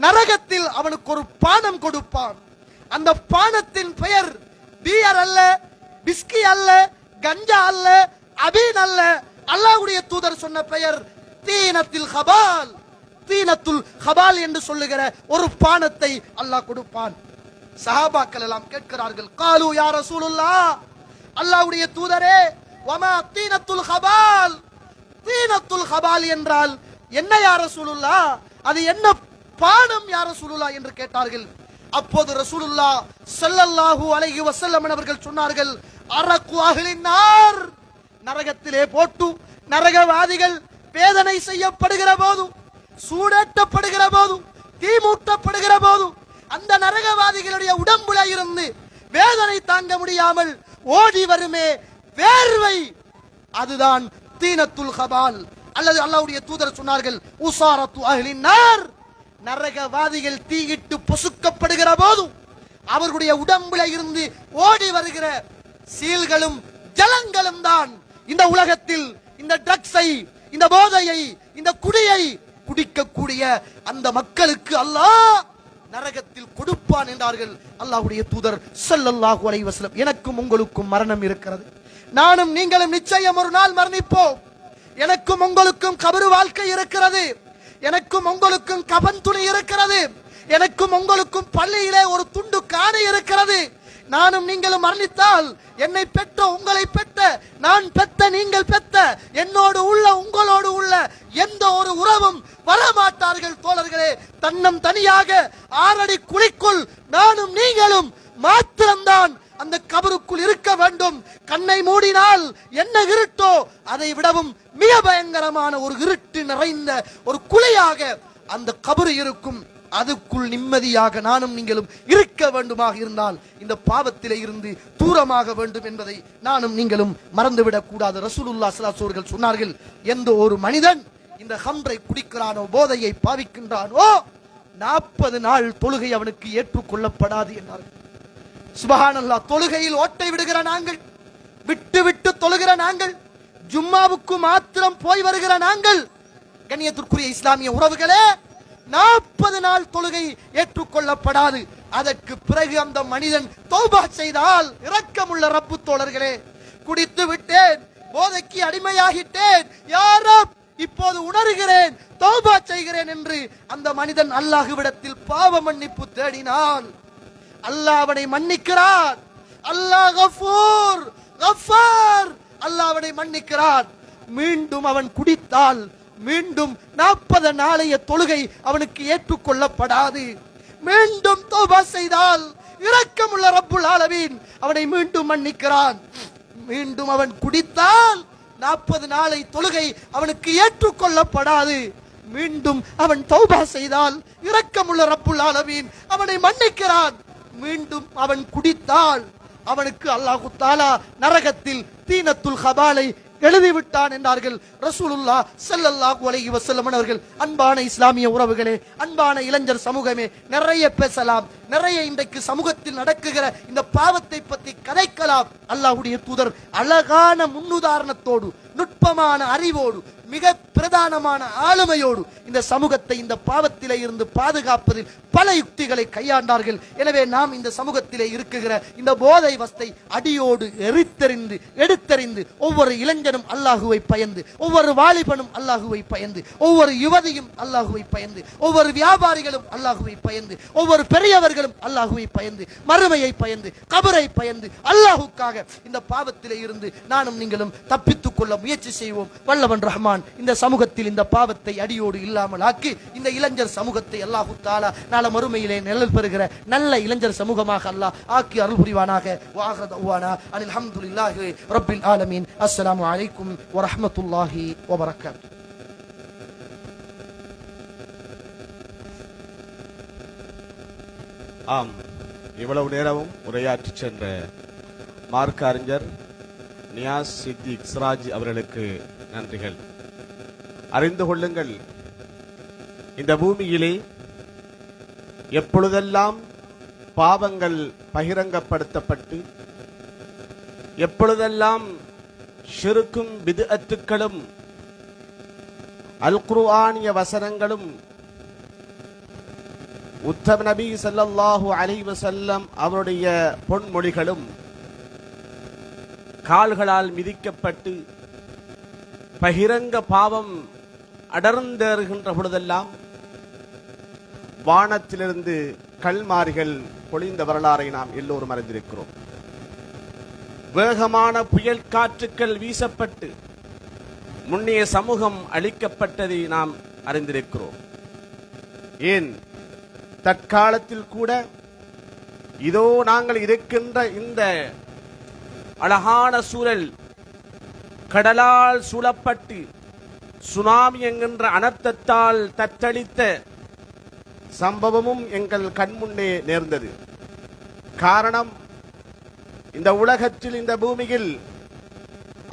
நரகத்தில் அவனுக்கு ஒரு பானம் கொடுப்பான். அந்த பானத்தின் பெயர் பியர் அல்ல, பிஸ்கி அல்ல, கஞ்சா அல்ல, அபீன் அல்ல. அல்லாஹ்வுடைய தூதர் சொன்ன பெயர் தீனத்துல் ஹபால். தீனத்துல் ஹபால் என்று சொல்லுகிற ஒரு பானத்தை அல்லாஹ் கொடுப்பான். சஹாபாக்கள் எல்லாம் கேட்கிறார்கள், காலு யா ரசூலுல்லாஹ், அல்லாஹ்வுடைய தூதரே, வமா தீனத்துல் ஹபால், தீனத்துல் ஹபால் என்றால் என்ன யா ரசூலுல்லாஹ், அது என்ன பானம் யா ரசூலுல்லாஹ் என்று கேட்டார்கள். அப்போது ரசூலுல்லாஹ் ஸல்லல்லாஹு அலைஹி வஸல்லம் அவர்கள் சொன்னார்கள், அரக்கு அஹ்லின் நார், நரகத்திலே போட்டு நரகவாதிகள் வேதனை செய்யப்படுகிற போது, சூடேற்றப்படுகிற போது, தீமூட்டப்படுகிற போது அந்த நரகவாதிகளுடைய உடம்புல இருந்து வேதனை தாங்க முடியாமல் ஓடி வருமே வேர்வை, அதுதான் தீனத்துல் ஹபால். அல்லது அல்லாஹ்வுடைய தூதர் சொன்னார்கள், உசாரத்து அஹ்லின் நார், நரகவாதிகள் தீயிட்டு பொசுக்கப்படுகிற போது அவர்களுடைய உடம்புல இருந்து ஓடி வருகிற சீல்களும் ஜலங்களும் தான் இந்த உலகத்தில் இந்த ட்ரக்ஸை, இந்த போதையை, இந்த குடியை குடிக்கக்கூடிய அந்த மக்களுக்கு அல்லாஹ் நரகத்தில் கொடுப்பான் என்றார்கள் அல்லாஹ்வுடைய தூதர் ஸல்லல்லாஹு அலைஹி வஸல்லம். எனக்கும் உங்களுக்கும் மரணம் இருக்கிறது. நானும் நீங்களும் நிச்சயம் ஒரு நாள் மரணிப்போம். எனக்கும் உங்களுக்கும் கபரு வாழ்க்கை இருக்கிறது. எனக்கும் உங்களுக்கும் கபன் துணி இருக்கிறது. எனக்கும் உங்களுக்கும் பள்ளியிலே ஒரு துண்டு காணி இருக்கிறது. நானும் நீங்களும் மரணித்தால் என்னை பெற்ற உங்களை பெற்ற நான் பெற்ற நீங்கள் பெற்ற என்னோடு உள்ள உங்களோடு உள்ள எந்த ஒரு உறவும் வரமாட்டார்கள் தோழர்களே. தன்னம் தனியாக 6 அடி குழிக்குள் நானும் நீங்களும் மாத்திரம்தான் அந்த கபருக்குள் இருக்க வேண்டும். கண்ணை மூடினால் என்ன இருட்டோ அதை விடவும் மிக பயங்கரமான ஒரு இருட்டு நிறைந்த ஒரு குழியாக அந்த கபரு இருக்கும். அதுக்குள் நிம்மதியாக நானும் நீங்களும் இருக்க வேண்டுமாக இருந்தால் இந்த பாவத்திலே இருந்து தூரமாக வேண்டும் என்பதை நானும் நீங்களும் மறந்துவிடக் கூடாது. ரசூலுல்லாஹ் ஸல்லல்லாஹு அலைஹி வஸல்லம் சொன்னார்கள், எந்த ஒரு மனிதன் இந்த ஹம்ரை குடிக்கிறானோ, போதையை பாவிக்கின்றானோ, 40 நாள் தொழுகை அவனுக்கு ஏற்றுக்கொள்ளப்படாது என்றார்கள். சுப்ஹானல்லாஹ். தொழுகையில் ஓட்டை விடுகிற நாங்கள், விட்டு விட்டு தொழுகிற நாங்கள், ஜும்மாவுக்கு மாத்திரம் போய் வருகிற நாங்கள், கண்ணியத்திற்குரிய இஸ்லாமிய உறவுகளே, 40 நாள் தொழுகை ஏற்றுக்கொள்ளப்படாது. அதற்கு பிறகு அந்த மனிதன் தௌபா செய்தால், இரக்கமுள்ள ரப்பு தோழர்களே, குடித்து விட்டேன், போதைக்கு அடிமையாகிட்டேன், யா ரப் இப்போது உணர்கிறேன், தௌபா செய்கிறேன் என்று அந்த மனிதன் அல்லாஹ்விடத்தில் பாவ மன்னிப்பு தேடினான், அல்லாஹ் அவனை மன்னிக்கிறான். அல்லாஹ் கஃபூர் கஃபார், அல்லாஹ் அவனை மன்னிக்கிறான். மீண்டும் அவன் குடித்தால் மீண்டும் 40 நாளைய தொழுகை அவனுக்கு ஏற்றுக்கொள்ளப்படாது. மீண்டும் தௌபா செய்தால் இரக்கமுள்ள ரப்புல் ஆலமீன் அவனை மீண்டும் மன்னிக்கிறான். மீண்டும் அவன் குடித்தால் 40 நாளை தொழுகை அவனுக்கு ஏற்றுக்கொள்ளப்படாது. மீண்டும் அவன் தௌபா செய்தால் இரக்கமுள்ள ரப்புல் ஆலமீன் அவனை மன்னிக்கிறான். மீண்டும் அவன் குடித்தால் அவனுக்கு அல்லாஹு தஆலா நரகத்தில் தீனத்துல் ஹபாலை எழுதிவிட்டான் என்றார்கள் ரசூலுல்லாஹ் ஸல்லல்லாஹு அலைஹி வஸல்லம் அவர்கள். அன்பான இஸ்லாமிய உறவுகளே, அன்பான இளைஞர் சமூகமே, நிறைய பேசலாம், நிறைய இன்றைக்கு சமூகத்தில் நடக்குகிற இந்த பாவத்தை பற்றி கதைக்கலாம். அல்லாஹ்வுடைய தூதர் அழகான முன்னுதாரணத்தோடு, நுட்பமான அறிவோடு, மிக பிரதானமான ஆளுமையோடு இந்த சமூகத்தை இந்த பாவத்திலே இருந்து பாதுகாப்பதில் பல யுக்திகளை கையாண்டார்கள். எனவே நாம் இந்த சமூகத்திலே இருக்குகிற இந்த போதை வஸ்தை அடியோடு எரித்தெறிந்து எடுத்தெறிந்து ஒவ்வொரு இளைஞனும் அல்லாஹுவை பயந்து, ஒவ்வொரு வாலிபனும் அல்லாஹுவை பயந்து, ஒவ்வொரு யுவதியும் அல்லாஹுவை பயந்து, ஒவ்வொரு வியாபாரிகளும் அல்லாஹுவை பயந்து, ஒவ்வொரு பெரியவர்களும் அல்லாஹுவை பயந்து, மறுமையை பயந்து, கபரை பயந்து, அல்லாஹுக்காக இந்த பாவத்திலே இருந்து நானும் நீங்களும் தப்பித்துக் கொள்ள முயற்சி செய்வோம். வல்லவன் ரஹ்மான் இந்த சமூகத்தில் இந்த பாவத்தை அடியோடு இல்லாமல் ஆக்கி இந்த இளைஞர் சமூகத்தை அல்லாஹு தஆலா நாள மறுமையிலே நிழல் பெறுகிற நல்ல இளைஞர் சமூகமாக அல்லாஹ் ஆக்கி அருள் புரிவானாக. வஆஹிரு தஅவானா அனில் ஹம்துலில்லாஹி ரப்பில் ஆலமீன். அஸ்ஸலாமு அலைக்கும் வரஹ்மத்துல்லாஹி வபரகாத்துஹு. ஆம், இவ்வளவு நேரமும் உரையாற்றி சென்ற மார்க்க அறிஞர் நியாஸ் சித்திக் சிராஜ் அவர்களுக்கு நன்றிகள். அறிந்து கொள்ளுங்கள், இந்த பூமியிலே எப்பொழுதெல்லாம் பாவங்கள் பகிரங்கப்படுத்தப்பட்டு, எப்பொழுதெல்லாம் ஷிர்க்கும் பித்அத்துக்களும் அல் குர்ஆனிய வசனங்களும் உத்தம நபி ஸல்லல்லாஹு அலைஹி வஸல்லம் அவருடைய பொன்மொழிகளும் கால்களால் மிதிக்கப்பட்டு பகிரங்க பாவம் அடர்ந்தேறுகின்ற பொழுதெல்லாம் வானத்திலிருந்து கல்மாரிகள் பொழிந்த வரலாறை நாம் எல்லோரும் அறிந்திருக்கிறோம். வேகமான புயல் காற்றுக்கள் வீசப்பட்டு முன்னைய சமூகம் அழிக்கப்பட்டதை நாம் அறிந்திருக்கிறோம். ஏன் தற்காலத்தில் கூட இதோ நாங்கள் இருக்கின்ற இந்த அழகான சூழல் கடலால் சூழப்பட்டு சுனாமி என்கின்ற அனர்த்தத்தால் தத்தளித்த சம்பவமும் எங்கள் கண்முன்னே நேர்ந்தது. காரணம், இந்த உலகத்தில், இந்த பூமியில்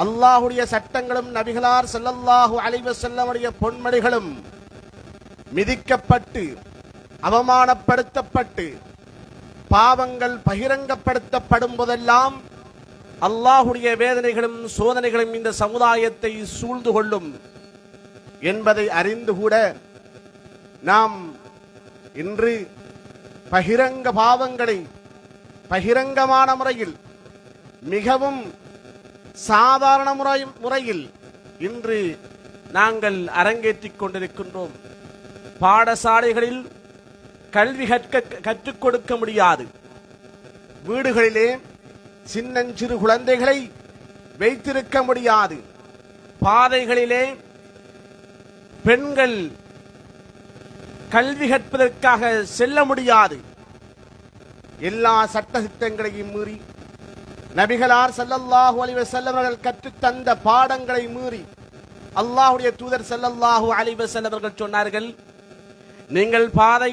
அல்லாஹுடைய சட்டங்களும் நபிகளார் ஸல்லல்லாஹு அலைஹி வஸல்லமுடைய பொன்மொழிகளும் மிதிக்கப்பட்டு அவமானப்படுத்தப்பட்டு பாவங்கள் பகிரங்கப்படுத்தப்படும் போதெல்லாம் அல்லாஹுடைய வேதனைகளும் சோதனைகளும் இந்த சமுதாயத்தை சூழ்ந்து கொள்ளும் என்பதை அறிந்து கூட நாம் இன்று பகிரங்க பாவங்களை பகிரங்கமான முறையில், மிகவும் சாதாரண முறையில் இன்று நாங்கள் அரங்கேற்றிக் கொண்டிருக்கின்றோம். பாடசாலைகளில் கல்வி கற்றுக் கொடுக்க முடியாது. வீடுகளிலே சின்னஞ்சிறு குழந்தைகளை வைத்திருக்க முடியாது. பாதைகளிலே பெண்கள் கல்வி கற்பதற்காக செல்ல முடியாது. எல்லா சட்ட திட்டங்களையும் மீறி நபிகளார் ஸல்லல்லாஹு அலைஹி வஸல்லம் அவர்கள் கற்றுத் தந்த பாடங்களை மீறி அல்லாஹ்வுடைய தூதர் ஸல்லல்லாஹு அலைஹி வஸல்லம் அவர்கள் சொன்னார்கள், நீங்கள் பாதை